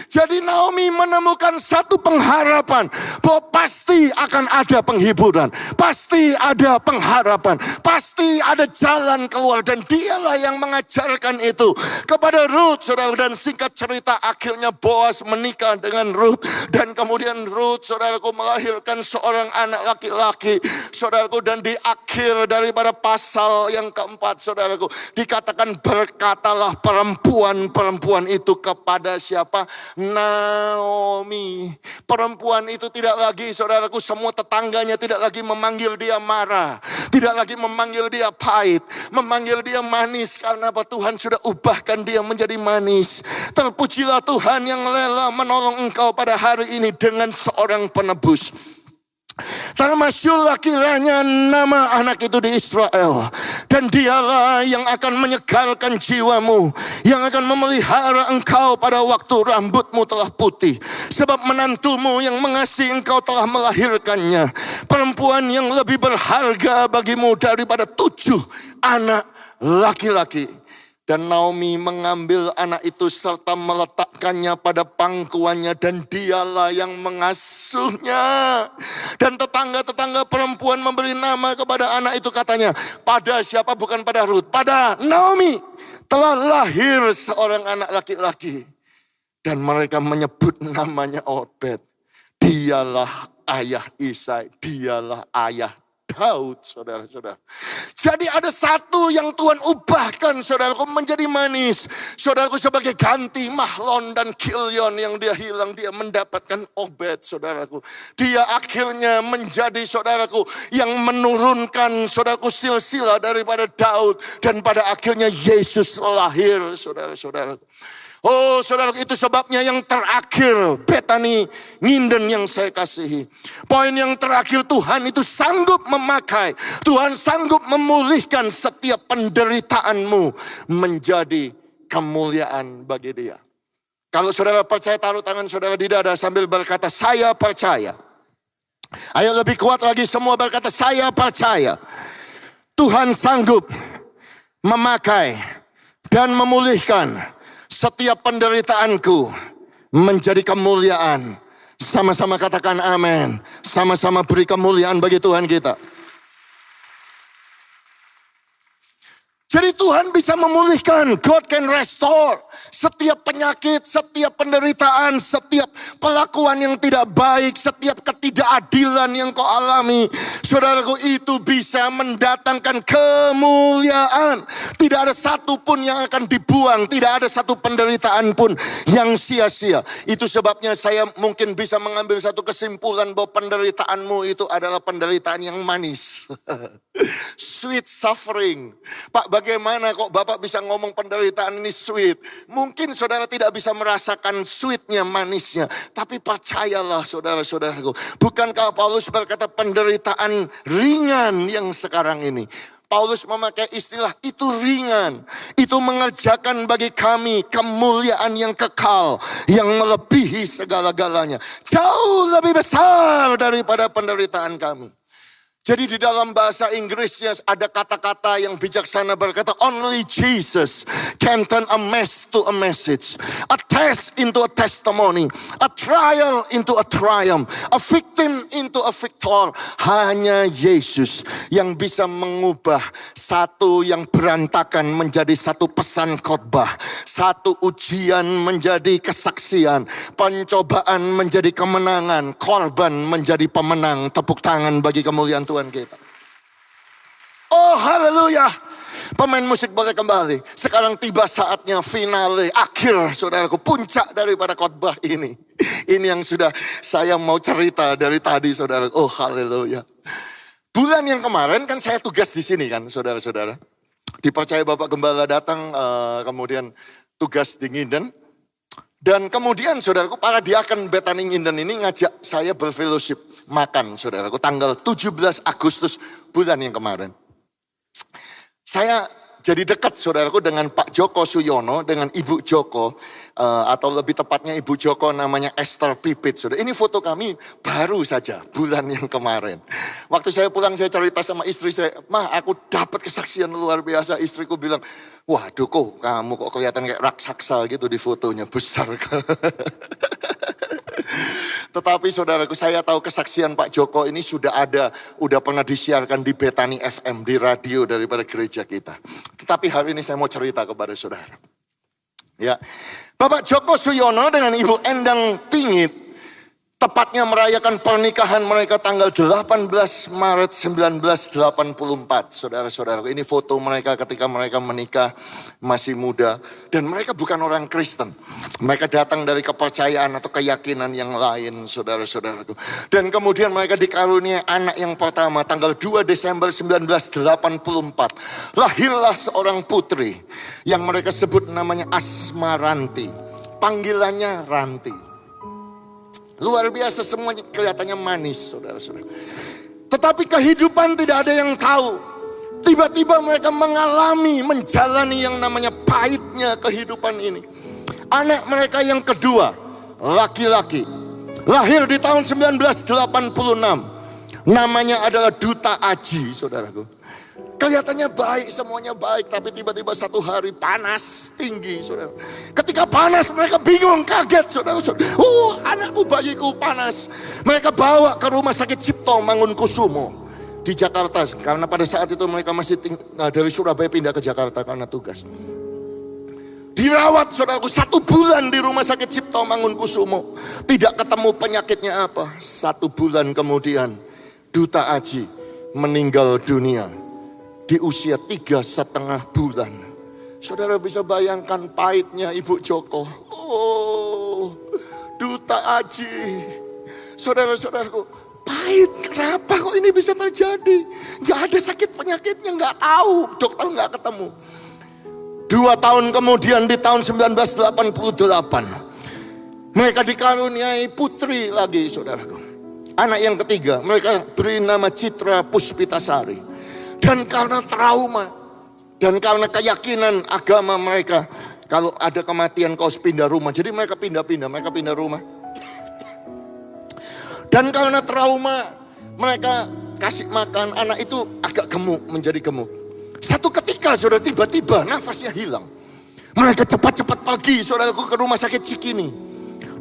Jadi Naomi menemukan satu pengharapan bahwa pasti akan ada penghiburan, pasti ada pengharapan, pasti ada jalan keluar, dan dialah yang mengajarkan itu kepada Ruth, saudara. Dan singkat cerita akhirnya Boaz menikah dengan Ruth, dan kemudian Ruth, saudaraku, melahirkan seorang anak laki-laki, saudaraku. Dan di akhir daripada pasal yang keempat, saudaraku, dikatakan berkatalah perempuan itu kepada siapa? Naomi. Perempuan itu tidak lagi, saudaraku, semua tetangganya tidak lagi memanggil dia marah, tidak lagi memanggil dia pahit, memanggil dia manis. Karena apa? Tuhan sudah ubahkan dia menjadi manis. Terpujilah Tuhan yang rela menolong engkau pada hari ini dengan seorang penebus. Termasyurlah kiranya nama anak itu di Israel, dan dialah yang akan menyegarkan jiwamu, yang akan memelihara engkau pada waktu rambutmu telah putih. Sebab menantumu yang mengasihi engkau telah melahirkannya, perempuan yang lebih berharga bagimu daripada 7 anak laki-laki. Dan Naomi mengambil anak itu serta meletakkannya pada pangkuannya, dan dialah yang mengasuhnya. Dan tetangga-tetangga perempuan memberi nama kepada anak itu, katanya, pada siapa? Bukan pada Ruth, pada Naomi telah lahir seorang anak laki-laki. Dan mereka menyebut namanya Obed. Dialah ayah Isai, dialah ayah Daud, saudara-saudara. Jadi ada satu yang Tuhan ubahkan, saudaraku, menjadi manis. Saudaraku, sebagai ganti Mahlon dan Kilion yang dia hilang, dia mendapatkan Obed, saudaraku. Dia akhirnya menjadi, saudaraku, yang menurunkan, saudaraku, silsilah daripada Daud. Dan pada akhirnya Yesus lahir, saudara-saudaraku. Oh saudara, itu sebabnya yang terakhir, Betani Nginden yang saya kasihi. Poin yang terakhir, Tuhan itu sanggup memakai, Tuhan sanggup memulihkan setiap penderitaanmu menjadi kemuliaan bagi Dia. Kalau saudara percaya, taruh tangan saudara di dada sambil berkata, saya percaya. Ayo lebih kuat lagi, semua berkata, saya percaya. Tuhan sanggup memakai dan memulihkan setiap penderitaanku menjadi kemuliaan. Sama-sama katakan amin. Sama-sama beri kemuliaan bagi Tuhan kita. Jadi Tuhan bisa memulihkan. God can restore setiap penyakit, setiap penderitaan, setiap pelakuan yang tidak baik, setiap ketidakadilan yang kau alami. Saudaraku, itu bisa mendatangkan kemuliaan. Tidak ada satu pun yang akan dibuang. Tidak ada satu penderitaan pun yang sia-sia. Itu sebabnya saya mungkin bisa mengambil satu kesimpulan bahwa penderitaanmu itu adalah penderitaan yang manis. Sweet suffering. Pak, bagaimana kok Bapak bisa ngomong penderitaan ini sweet? Mungkin saudara tidak bisa merasakan sweetnya, manisnya. Tapi percayalah saudara-saudaraku. Bukankah Paulus berkata penderitaan ringan yang sekarang ini? Paulus memakai istilah itu ringan. Itu mengerjakan bagi kami kemuliaan yang kekal. Yang melebihi segala-galanya. Jauh lebih besar daripada penderitaan kami. Jadi di dalam bahasa Inggrisnya ada kata-kata yang bijaksana berkata, only Jesus can turn a mess to a message, a test into a testimony, a trial into a triumph, a victim into a victor. Hanya Yesus yang bisa mengubah satu yang berantakan menjadi satu pesan khotbah, satu ujian menjadi kesaksian, pencobaan menjadi kemenangan, korban menjadi pemenang. Tepuk tangan bagi kemuliaan Tuhan kita. Oh haleluya. Pemain musik boleh kembali. Sekarang tiba saatnya finale, akhir saudaraku, puncak daripada khotbah ini. Ini yang sudah saya mau cerita dari tadi saudara. Oh haleluya. Bulan yang kemarin kan saya tugas di sini kan saudara-saudara. Dipercaya Bapak Gembala datang kemudian tugas di Nginden. Dan kemudian saudaraku, para diaken Betani Nginden ini ngajak saya berfellowship makan saudaraku. Tanggal 17 Agustus bulan yang kemarin. Saya jadi dekat saudaraku dengan Pak Joko Suyono, dengan Ibu Joko. Atau lebih tepatnya Ibu Joko namanya Esther Pipit. Saudara. Ini foto kami baru saja bulan yang kemarin. Waktu saya pulang saya cerita sama istri saya, "Mah, aku dapat kesaksian luar biasa." Istriku bilang, "Wah Doko, kamu kok kelihatan kayak raksasa gitu di fotonya, besar." Tetapi saudaraku, saya tahu kesaksian Pak Joko ini sudah pernah disiarkan di Betani FM, di radio daripada gereja kita. Tetapi hari ini saya mau cerita kepada saudara. Ya, Bapak Joko Suyono dengan Ibu Endang Pingit tepatnya merayakan pernikahan mereka tanggal 18 Maret 1984. Saudara-saudara, ini foto mereka ketika mereka menikah masih muda. Dan mereka bukan orang Kristen. Mereka datang dari kepercayaan atau keyakinan yang lain, saudara-saudaraku. Dan kemudian mereka dikaruniai anak yang pertama tanggal 2 Desember 1984. Lahirlah seorang putri yang mereka sebut namanya Asmaranti. Panggilannya Ranti. Luar biasa, semuanya kelihatannya manis, saudara-saudara. Tetapi kehidupan tidak ada yang tahu. Tiba-tiba mereka menjalani yang namanya pahitnya kehidupan ini. Anak mereka yang kedua, laki-laki. Lahir di tahun 1986. Namanya adalah Duta Aji, saudaraku. Kelihatannya baik, semuanya baik. Tapi tiba-tiba satu hari panas tinggi, saudara. Ketika panas mereka bingung, kaget, saudara. Anakku, bayiku panas. Mereka bawa ke rumah sakit Cipto Mangunkusumo di Jakarta. Karena pada saat itu mereka masih dari Surabaya pindah ke Jakarta karena tugas. Dirawat, saudaraku, 1 bulan di rumah sakit Cipto Mangunkusumo. Tidak ketemu penyakitnya apa. 1 bulan kemudian Duta Aji meninggal dunia. Di usia 3,5 bulan. Saudara bisa bayangkan pahitnya Ibu Joko. Oh, Duta Aji. Saudara-saudaraku, pahit. Kenapa kok ini bisa terjadi? Gak ada sakit penyakitnya, gak tahu. Dokter gak ketemu. 2 tahun kemudian di tahun 1988. Mereka dikaruniai putri lagi, saudaraku. Anak yang ketiga, mereka beri nama Citra Puspitasari. Dan karena trauma, dan karena keyakinan agama mereka, kalau ada kematian kau harus pindah rumah. Jadi mereka pindah rumah. Dan karena trauma, mereka kasih makan, anak itu agak gemuk, menjadi gemuk. Satu ketika sudah tiba-tiba nafasnya hilang. Mereka cepat-cepat pergi, saudaraku, ke rumah sakit Cikini.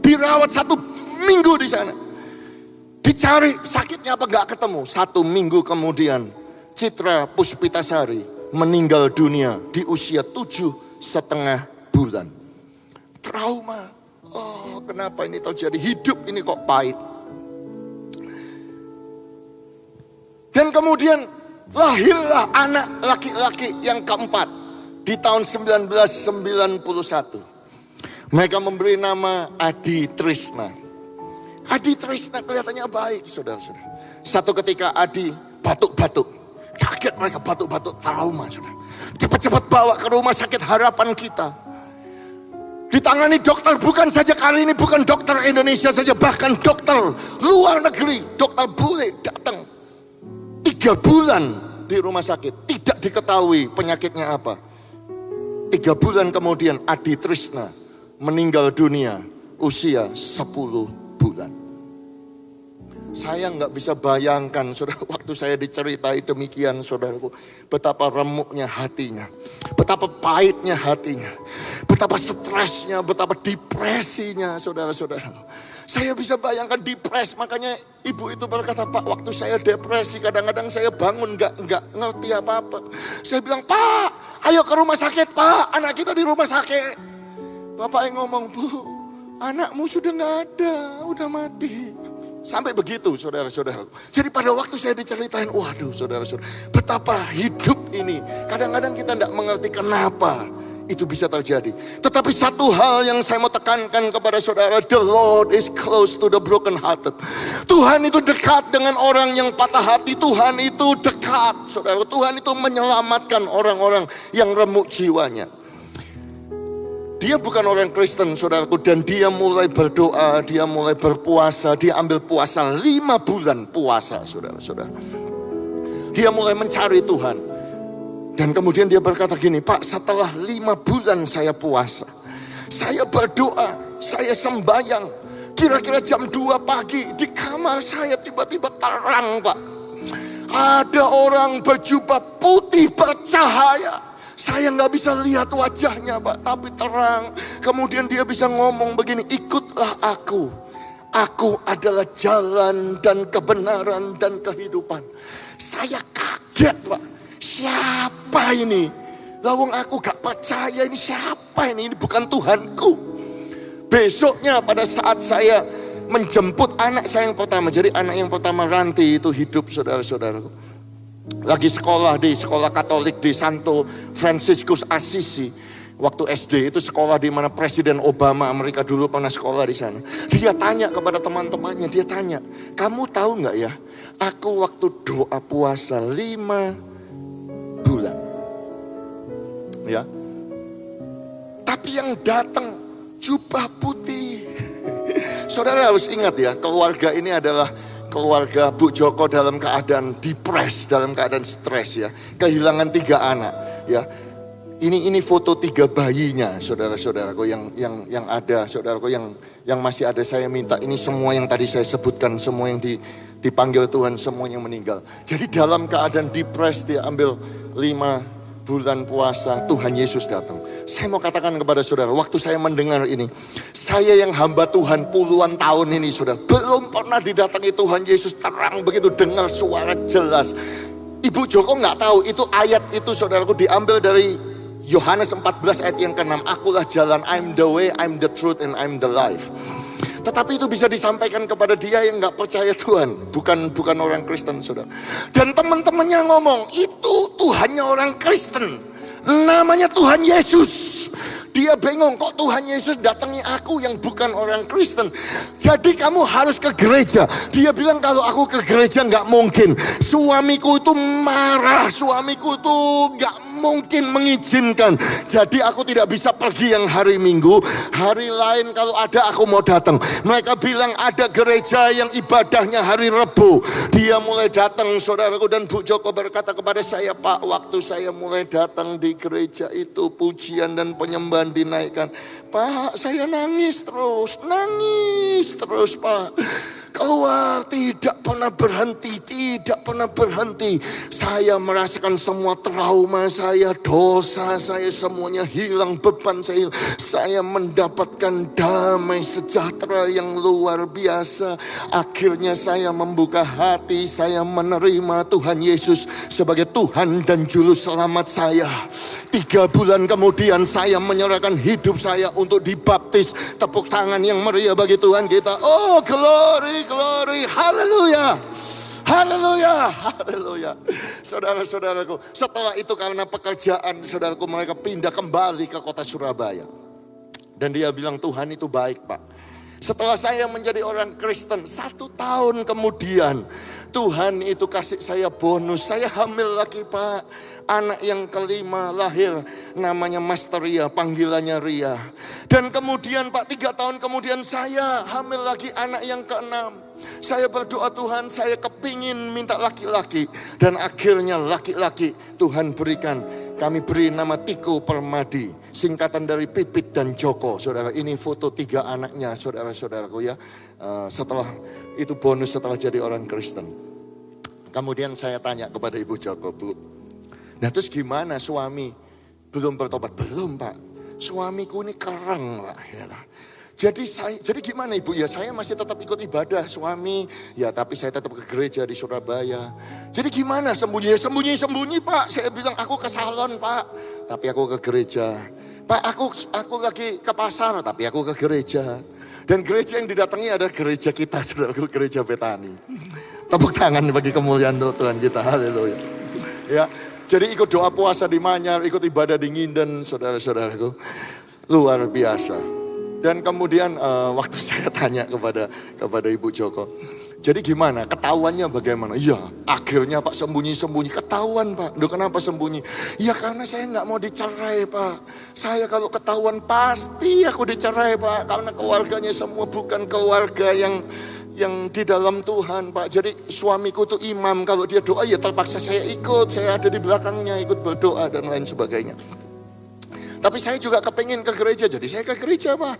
Dirawat 1 minggu di sana. Dicari sakitnya apa gak ketemu. 1 minggu kemudian Citra Puspitasari meninggal dunia di usia 7,5 bulan. Trauma. Oh, kenapa ini terjadi? Hidup ini kok pahit. Dan kemudian lahirlah anak laki-laki yang keempat di tahun 1991. Mereka memberi nama Adi Trisna. Adi Trisna kelihatannya baik, saudara-saudara. Satu ketika Adi batuk-batuk. Kaget mereka, batuk-batuk, trauma, saudara. Cepat-cepat bawa ke rumah sakit Harapan Kita. Ditangani dokter, bukan saja kali ini, bukan dokter Indonesia saja, bahkan dokter luar negeri, dokter bule datang. 3 bulan di rumah sakit, tidak diketahui penyakitnya apa. 3 bulan kemudian Adi Trisna meninggal dunia usia 10 bulan. Saya nggak bisa bayangkan, saudara, waktu saya diceritai demikian, saudaraku, betapa remuknya hatinya, betapa pahitnya hatinya, betapa stresnya, betapa depresinya, saudara-saudara. Saya bisa bayangkan depres, makanya ibu itu berkata, Pak, waktu saya depresi kadang-kadang saya bangun nggak ngerti apa-apa. Saya bilang, Pak, ayo ke rumah sakit, Pak, anak kita di rumah sakit. Bapak yang ngomong, Bu, anakmu sudah nggak ada, udah mati. Sampai begitu, saudara-saudara. Jadi pada waktu saya diceritain, waduh, saudara-saudara, betapa hidup ini. Kadang-kadang kita tidak mengerti kenapa itu bisa terjadi. Tetapi satu hal yang saya mau tekankan kepada saudara, the Lord is close to the broken hearted. Tuhan itu dekat dengan orang yang patah hati. Tuhan itu dekat, saudara. Tuhan itu menyelamatkan orang-orang yang remuk jiwanya. Dia bukan orang Kristen, saudaraku, dan dia mulai berdoa, dia mulai berpuasa, dia ambil puasa 5 bulan puasa, saudara-saudara. Dia mulai mencari Tuhan. Dan kemudian dia berkata gini, Pak, setelah 5 bulan saya puasa, saya berdoa, saya sembahyang, kira-kira jam 2 pagi, di kamar saya tiba-tiba terang, Pak. Ada orang berjubah putih bercahaya. Saya nggak bisa lihat wajahnya, Pak, tapi terang. Kemudian dia bisa ngomong begini, ikutlah aku. Aku adalah jalan dan kebenaran dan kehidupan. Saya kaget, Pak. Siapa ini? Lawang aku gak percaya, ini siapa ini? Ini bukan Tuhanku. Besoknya pada saat saya menjemput anak saya yang pertama. Jadi anak yang pertama Ranti itu hidup, saudara-saudaraku. Lagi sekolah di sekolah Katolik di Santo Franciscus Assisi. Waktu SD itu sekolah di mana Presiden Obama Amerika dulu pernah sekolah di sana. Dia tanya kepada teman-temannya, dia tanya, kamu tahu nggak ya? Aku waktu doa puasa 5 bulan, ya. Tapi yang datang jubah putih. Saudara harus ingat ya, keluarga ini adalah keluarga Bu Joko dalam keadaan depres, dalam keadaan stres ya. Kehilangan 3 anak ya. Ini foto 3 bayinya, saudara-saudaraku yang ada, saudaraku yang masih ada. Saya minta ini semua yang tadi saya sebutkan, semua yang dipanggil Tuhan, semuanya meninggal. Jadi dalam keadaan depres dia ambil 5 bulan puasa, Tuhan Yesus datang. Saya mau katakan kepada saudara, waktu saya mendengar ini, saya yang hamba Tuhan puluhan tahun ini, saudara, belum pernah didatangi Tuhan Yesus terang begitu, dengar suara jelas. Ibu Joko nggak tahu itu ayat itu, saudaraku, diambil dari Yohanes 14 ayat yang ke-6. Akulah jalan, I'm the way, I'm the truth, and I'm the life. Tetapi itu bisa disampaikan kepada dia yang gak percaya Tuhan. Bukan orang Kristen, saudara. Dan teman-temannya ngomong, itu Tuhannya orang Kristen. Namanya Tuhan Yesus. Dia bingung, kok Tuhan Yesus datangi aku yang bukan orang Kristen. Jadi kamu harus ke gereja. Dia bilang kalau aku ke gereja gak mungkin. Suamiku itu marah, suamiku itu gak mungkin mengizinkan. Jadi aku tidak bisa pergi yang hari Minggu. Hari lain kalau ada aku mau datang. Mereka bilang ada gereja yang ibadahnya hari Rebo. Dia mulai datang, saudaraku, dan Bu Joko berkata kepada saya, Pak, waktu saya mulai datang di gereja itu, pujian dan penyembahan dinaikkan, Pak, saya nangis terus Pak. keluar, tidak pernah berhenti, tidak pernah berhenti. Saya merasakan semua trauma saya, dosa saya semuanya hilang, beban saya mendapatkan damai sejahtera yang luar biasa. Akhirnya saya membuka hati, saya menerima Tuhan Yesus sebagai Tuhan dan Juru Selamat saya. 3 bulan kemudian saya menyerahkan hidup saya untuk dibaptis. Tepuk tangan yang meriah bagi Tuhan kita. Oh, glory, glory, haleluya. Haleluya, haleluya. Saudara-saudaraku, setelah itu karena pekerjaan, saudaraku, mereka pindah kembali ke kota Surabaya. Dan dia bilang, Tuhan itu baik, Pak. Setelah saya menjadi orang Kristen, 1 tahun kemudian Tuhan itu kasih saya bonus. Saya hamil lagi, Pak. Anak yang kelima lahir, namanya Master Ria, panggilannya Ria. Dan kemudian Pak, 3 tahun kemudian saya hamil lagi anak yang ke-6. Saya berdoa, Tuhan, saya kepingin minta laki-laki. Dan akhirnya laki-laki Tuhan berikan. Kami beri nama Tiko Permadi. Singkatan dari Pipit dan Joko. Saudara, ini foto 3 anaknya, saudara-saudaraku ya. Setelah itu bonus setelah jadi orang Kristen. Kemudian saya tanya kepada Ibu Joko, Bu, nah terus gimana suami belum bertobat? Belum, Pak. Suamiku ini kereng, Pak. Ya, Jadi gimana Ibu? Ya saya masih tetap ikut ibadah suami. Ya tapi saya tetap ke gereja di Surabaya. Jadi gimana sembunyi? Sembunyi Pak. Saya bilang aku ke salon Pak. Tapi aku ke gereja. Pak aku lagi ke pasar. Tapi aku ke gereja. Dan gereja yang didatangi ada gereja kita. Saudaraku, gereja Betani. Tepuk tangan bagi kemuliaan Tuhan kita. Haleluya. Ya, jadi ikut doa puasa di Manyar. Ikut ibadah di Nginden. Saudara-saudaraku. Luar biasa. Dan kemudian waktu saya tanya kepada Ibu Joko, jadi gimana? Ketahuannya bagaimana? Iya, akhirnya Pak sembunyi-sembunyi. Ketahuan Pak. Duh, kenapa sembunyi? Ya karena saya nggak mau dicerai Pak. Saya kalau ketahuan pasti aku dicerai Pak. Karena keluarganya semua bukan keluarga yang di dalam Tuhan Pak. Jadi suamiku tuh imam. Kalau dia doa ya terpaksa saya ikut. Saya ada di belakangnya ikut berdoa dan lain sebagainya. Tapi saya juga kepengen ke gereja, jadi saya ke gereja Pak.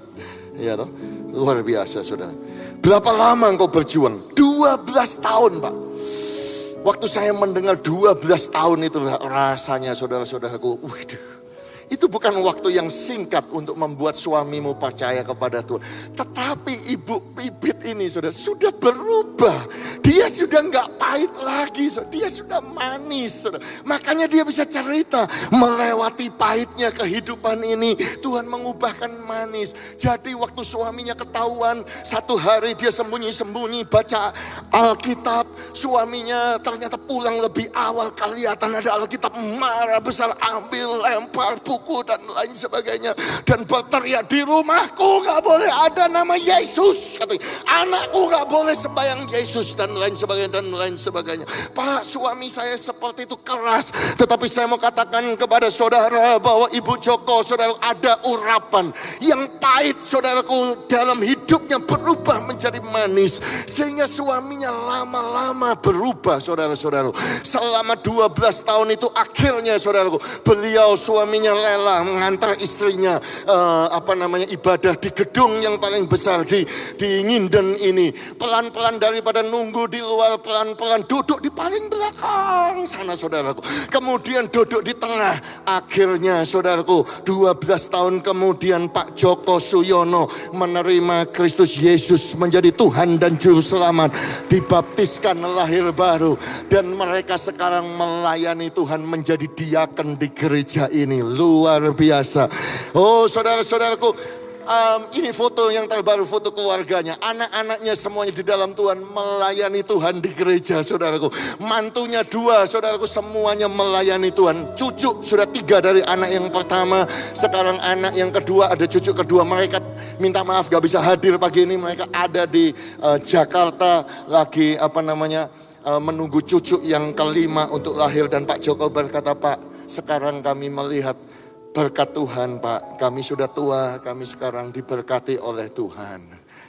Ya toh, luar biasa saudara. Berapa lama engkau berjuang? 12 tahun Pak. Waktu saya mendengar 12 tahun itu rasanya saudara-saudaraku, waduh. Itu bukan waktu yang singkat untuk membuat suamimu percaya kepada Tuhan. Tetapi Ibu Pipit ini sudah berubah. Dia sudah nggak pahit lagi. Dia sudah manis. Makanya dia bisa cerita melewati pahitnya kehidupan ini. Tuhan mengubahkan manis. Jadi waktu suaminya ketahuan, satu hari dia sembunyi-sembunyi baca Alkitab. Suaminya ternyata pulang lebih awal. Kelihatan ada Alkitab, marah besar, ambil, lempar buku dan lain sebagainya, dan berteriak, di rumahku gak boleh ada nama Yesus, katanya, anakku gak boleh sembahyang Yesus dan lain sebagainya. Pak, suami saya seperti itu keras, tetapi saya mau katakan kepada saudara bahwa Ibu Joko, saudara, ada urapan yang pahit saudaraku dalam hidupnya berubah menjadi manis, sehingga suaminya lama-lama berubah saudara-saudara. Selama 12 tahun itu akhirnya saudaraku, beliau suaminya rela mengantar istrinya ibadah di gedung yang paling besar di Nginden ini. Pelan-pelan daripada nunggu di luar, pelan-pelan duduk di paling belakang sana saudaraku. Kemudian duduk di tengah. Akhirnya saudaraku, 12 tahun kemudian Pak Joko Suyono menerima Kristus Yesus menjadi Tuhan dan Juru Selamat. Dibaptiskan lahir baru. Dan mereka sekarang melayani Tuhan menjadi diaken di gereja ini. Luar biasa. Oh saudara-saudaraku, ini foto yang terbaru, foto keluarganya. Anak-anaknya semuanya di dalam Tuhan, melayani Tuhan di gereja saudaraku. Mantunya 2 saudaraku, semuanya melayani Tuhan. Cucu sudah 3 dari anak yang pertama. Sekarang anak yang kedua, ada cucu kedua. Mereka minta maaf gak bisa hadir pagi ini. Mereka ada di Jakarta lagi menunggu cucu yang kelima untuk lahir. Dan Pak Joko berkata, Pak, sekarang kami melihat berkat Tuhan Pak. Kami sudah tua, kami sekarang diberkati oleh Tuhan.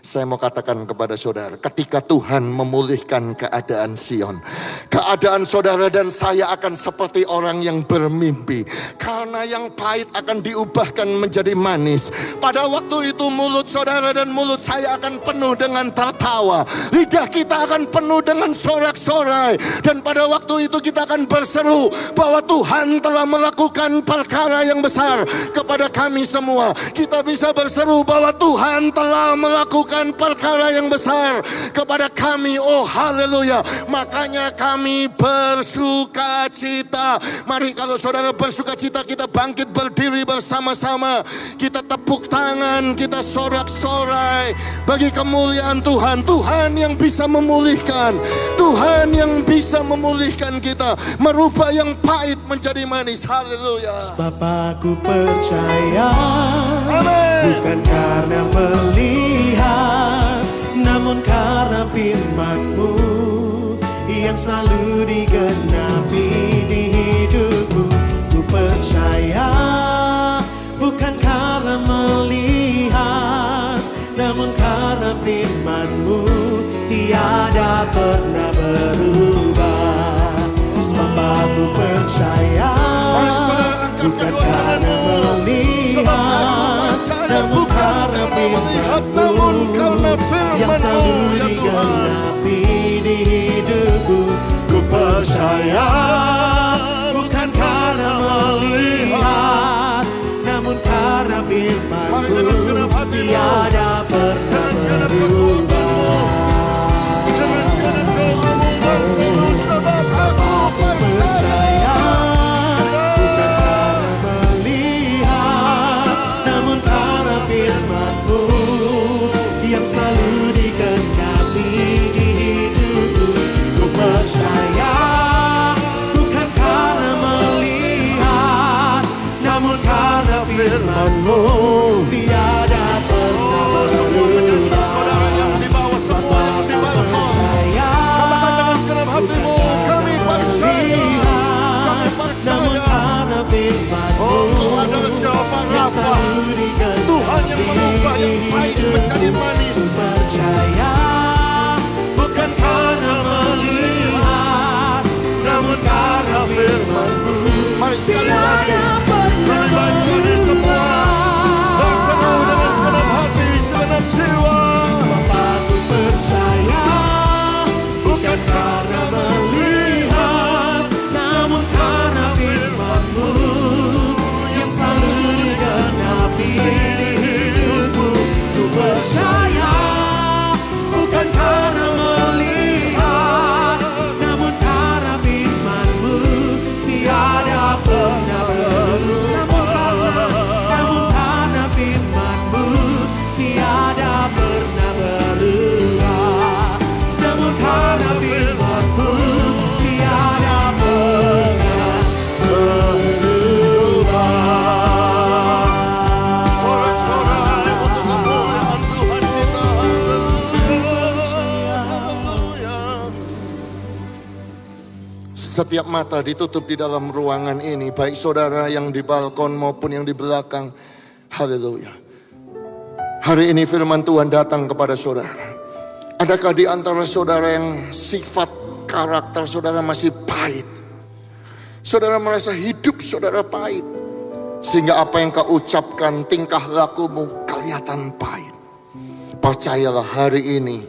Saya mau katakan kepada saudara, ketika Tuhan memulihkan keadaan Sion, keadaan saudara dan saya akan seperti orang yang bermimpi. Karena yang pahit akan diubahkan menjadi manis. Pada waktu itu mulut saudara dan mulut saya akan penuh dengan tertawa. Lidah kita akan penuh dengan sorak-sorai. Dan pada waktu itu kita akan berseru bahwa Tuhan telah melakukan perkara yang besar kepada kami semua. Kita bisa berseru bahwa Tuhan telah melakukan perkara yang besar kepada kami. Oh haleluya. Makanya kami bersuka cita. Mari kalau saudara bersuka cita, kita bangkit berdiri bersama-sama. Kita tepuk tangan, kita sorak-sorai bagi kemuliaan Tuhan. Tuhan yang bisa memulihkan, Tuhan yang bisa memulihkan kita, merubah yang pahit menjadi manis. Haleluya. Sebab aku percaya, Amin. bukan karena melihat, namun karena firman-Mu yang selalu digenapi di hidupku. Ku percaya, bukan karena melihat, namun karena firman-Mu tiada pernah berubah. Sebab aku percaya, bukan karena melihat, namun karena firman-Mu yang selalu digenapi di hidupku. Ku percaya, bukan karena melihat, namun karena firman-Mu tiada pernah berubah. Aku percaya, bukan karena melihat, namun karena firman-Mu yang selalu digenapi di hidupku. Ku percaya, bukan karena melihat, namun karena firman-Mu tiada pernah berubah. Saudara yang di bawah, semua yang di bawah, katakan dengan segenap hatimu, kami percaya, namun karena firman-Mu oh Tuhan adalah Jehovah Rafa, Tuhan yang mengubah yang pahit menjadi manis. Ku percaya, bukan karena melihat, namun karena firman-Mu Mari sekali lagi, pernah lebih baik lagi semua berseru dengan segenap hati, segenap jiwa. Sebab aku percaya, bukan karena melihat, namun karena firman-Mu yang selalu digenapi di hidupku. Ku percaya, bukan karena melihat, namun karena firman-Mu tiada pernah berubah. Namun karena firman-Mu tiada pernah berubah. Namun karena firman-Mu tiada pernah berubah. Sorak-sorai untuk kemuliaan Tuhan kita. Haleluya. Setiap mata ditutup di dalam ruangan ini, baik saudara yang di balkon maupun yang di belakang. Haleluya. Hari ini firman Tuhan datang kepada saudara. Adakah di antara saudara yang sifat karakter saudara masih pahit? Saudara merasa hidup saudara pahit, sehingga apa yang kau ucapkan, tingkah lakumu kelihatan pahit. Percayalah hari ini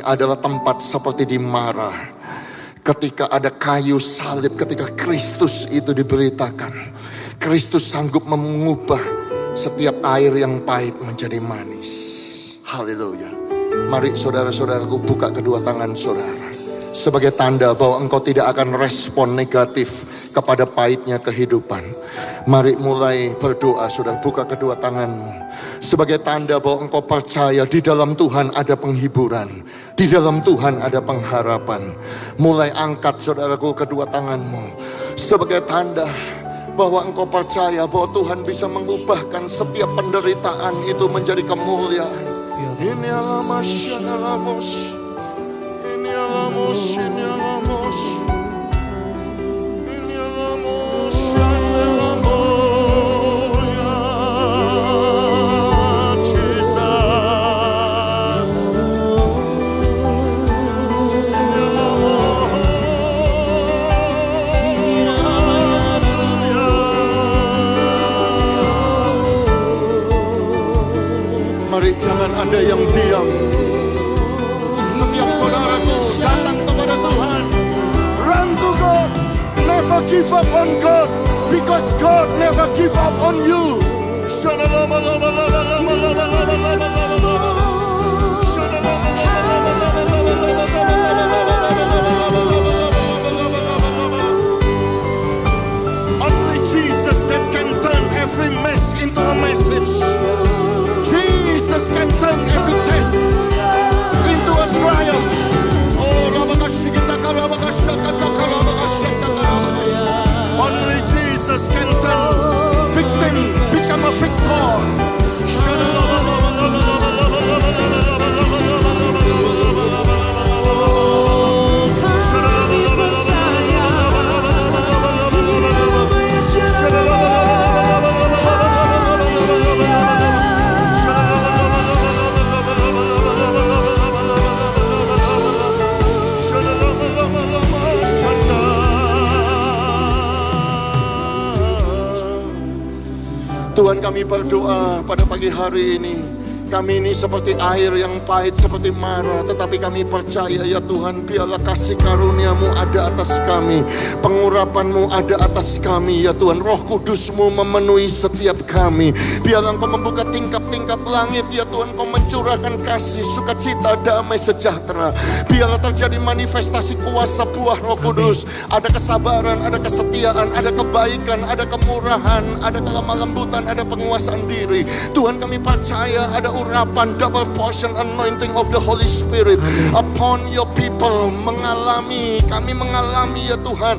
adalah tempat seperti di Marah. Ketika ada kayu salib, ketika Kristus itu diberitakan, Kristus sanggup mengubah setiap air yang pahit menjadi manis. Haleluya. Mari saudara-saudaraku buka kedua tangan saudara, sebagai tanda bahwa engkau tidak akan respon negatif kepada pahitnya kehidupan. Mari mulai berdoa, saudara, buka kedua tanganmu sebagai tanda bahwa engkau percaya di dalam Tuhan ada penghiburan, di dalam Tuhan ada pengharapan. Mulai angkat saudaraku kedua tanganmu sebagai tanda bahwa engkau percaya bahwa Tuhan bisa mengubahkan setiap penderitaan itu menjadi kemuliaan. Ini alamas, ini alamas, ini alamas, ini alamas. Mari jangan ada yang diam. Setiap saudaraku datang kepada Tuhan. Run to God. Never give up on God. Because God never give up on you. Only Jesus that can turn every mess into a message. Jesus can turn every test into a triumph. Only Jesus can turn victim become a victor. Tuhan, kami berdoa pada pagi hari ini. Kami ini seperti air yang pahit, seperti marah. Tetapi kami percaya ya Tuhan, biarlah kasih karunia-Mu ada atas kami. Pengurapan-Mu ada atas kami ya Tuhan. Roh Kudus-Mu memenuhi setiap kami. Biarlah Engkau membuka tingkap-tingkap langit ya Tuhan. Engkau mencurahkan kasih, sukacita, damai, sejahtera. Biarlah terjadi manifestasi kuasa buah Roh Kudus. Ada kesabaran, ada kesetiaan, ada kebaikan, ada kemurahan, ada kelemah lembutan, ada penguasaan diri. Tuhan, kami percaya ada urapan double portion anointing of the Holy Spirit upon your people. Kami mengalami ya Tuhan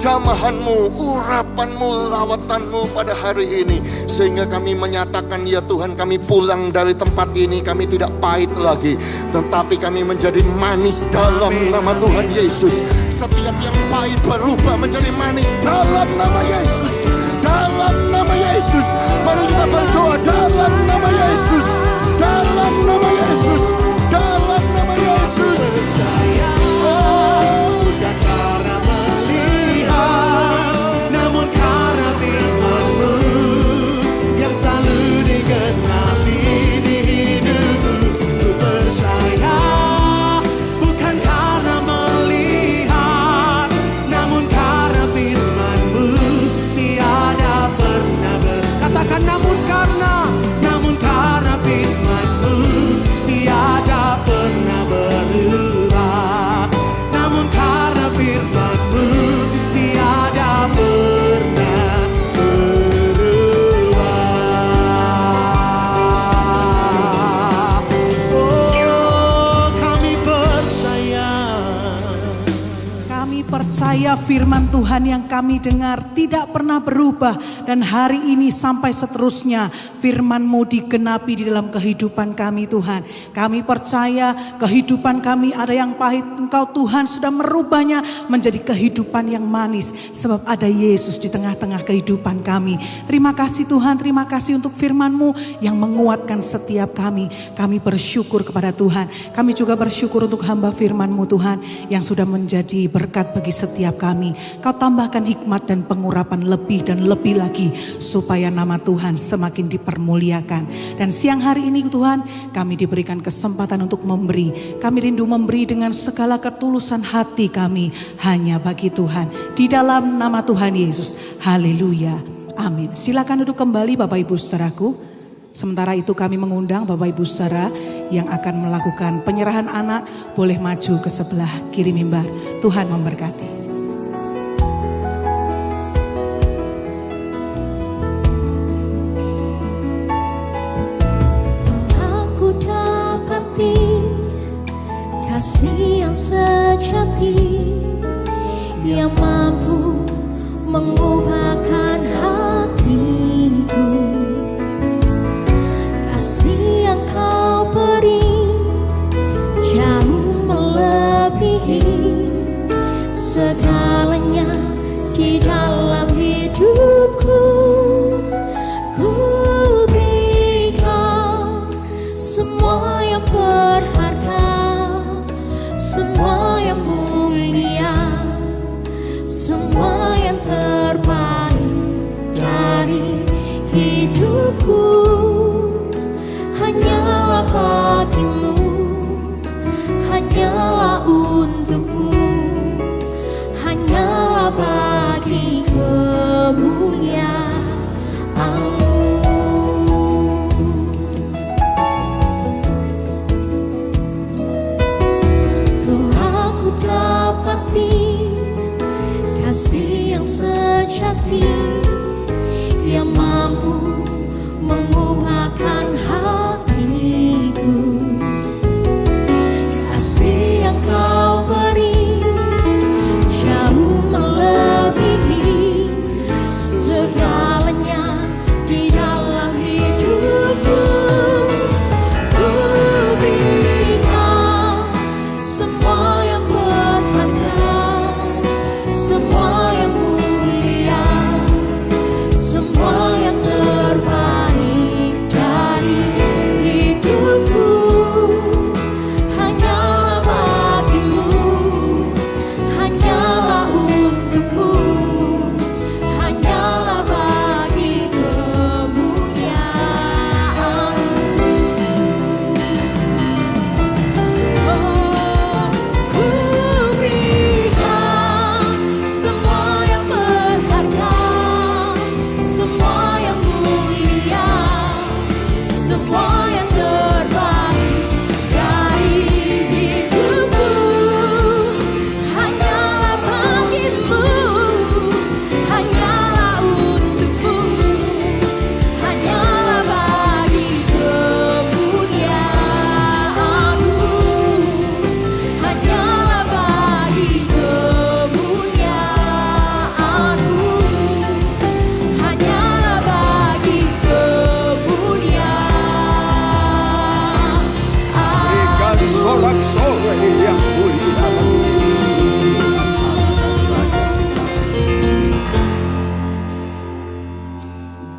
jamahan-Mu, urapan-Mu, lawatan-Mu pada hari ini. Sehingga kami menyatakan ya Tuhan, kami pulang dari tempat ini, kami tidak pahit lagi, tetapi kami menjadi manis dalam nama Tuhan Yesus. Setiap yang pahit berubah menjadi manis dalam nama Yesus. Dalam nama Yesus, mari kita berdoa dalam nama Yesus, dalam nama Yesus, dalam nama Yesus. Bukan karena melihat, namun karena firman-Mu yang selalu digenapi di hidupku. Ku percaya, bukan karena melihat, namun karena firman-Mu tiada pernah katakan namun karena firman-Mu tiada pernah berubah. Namun karena firman-Mu tiada pernah berubah. Oh, kami percaya. Kami percaya firman Tuhan yang kami dengar tidak pernah berubah. Dan hari ini sampai seterusnya firman-Mu digenapi di dalam kehidupan kami Tuhan. Kami percaya kehidupan kami ada yang pahit, Engkau Tuhan sudah merubahnya menjadi kehidupan yang manis. Sebab ada Yesus di tengah-tengah kehidupan kami. Terima kasih Tuhan, terima kasih untuk firman-Mu yang menguatkan setiap kami. Kami bersyukur kepada Tuhan. Kami juga bersyukur untuk hamba firman-Mu Tuhan yang sudah menjadi berkat bagi setiap kami. Kau tambahkan hikmat dan pengurapan lebih dan lebih lagi supaya nama Tuhan semakin dipermuliakan. Dan siang hari ini Tuhan, kami diberikan kesempatan untuk memberi. Kami rindu memberi dengan segala ketulusan hati kami hanya bagi Tuhan. Di dalam nama Tuhan Yesus. Haleluya. Amin. Silakan duduk kembali Bapak Ibu saudaraku. Sementara itu kami mengundang Bapak Ibu saudara yang akan melakukan penyerahan anak boleh maju ke sebelah kiri mimbar. Tuhan memberkati. Kasih yang sejati yang mampu mengubahkan hatiku. Kasih yang Kau beri jauh melebihi segalanya di dalam hidupku. Ku berikan semua yang berharga, semua yang mulia, semua yang terbaik dari hidupku.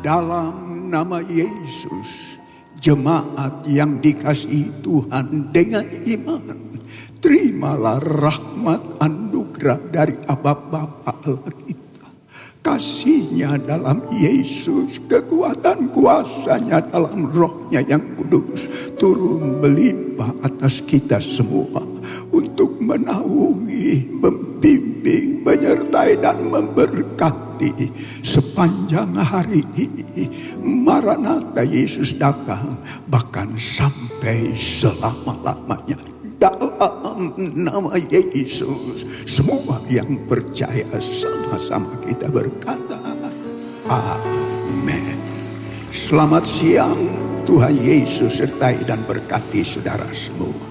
dalam nama Yesus, jemaat yang dikasihi Tuhan dengan iman, terimalah rahmat anugerah dari Aba Bapa Allah kita. Kasih-Nya dalam Yesus, kekuatan kuasa-Nya dalam Roh-Nya yang kudus turun melimpah atas kita semua untuk menaungi, membimbing, menyertai dan memberkati sepanjang hari ini. Maranatha, Yesus datang, bahkan sampai selama-lamanya. Dalam nama Yesus, semua yang percaya sama-sama kita berkata amin. Selamat siang, Tuhan Yesus sertai dan berkati saudara semua.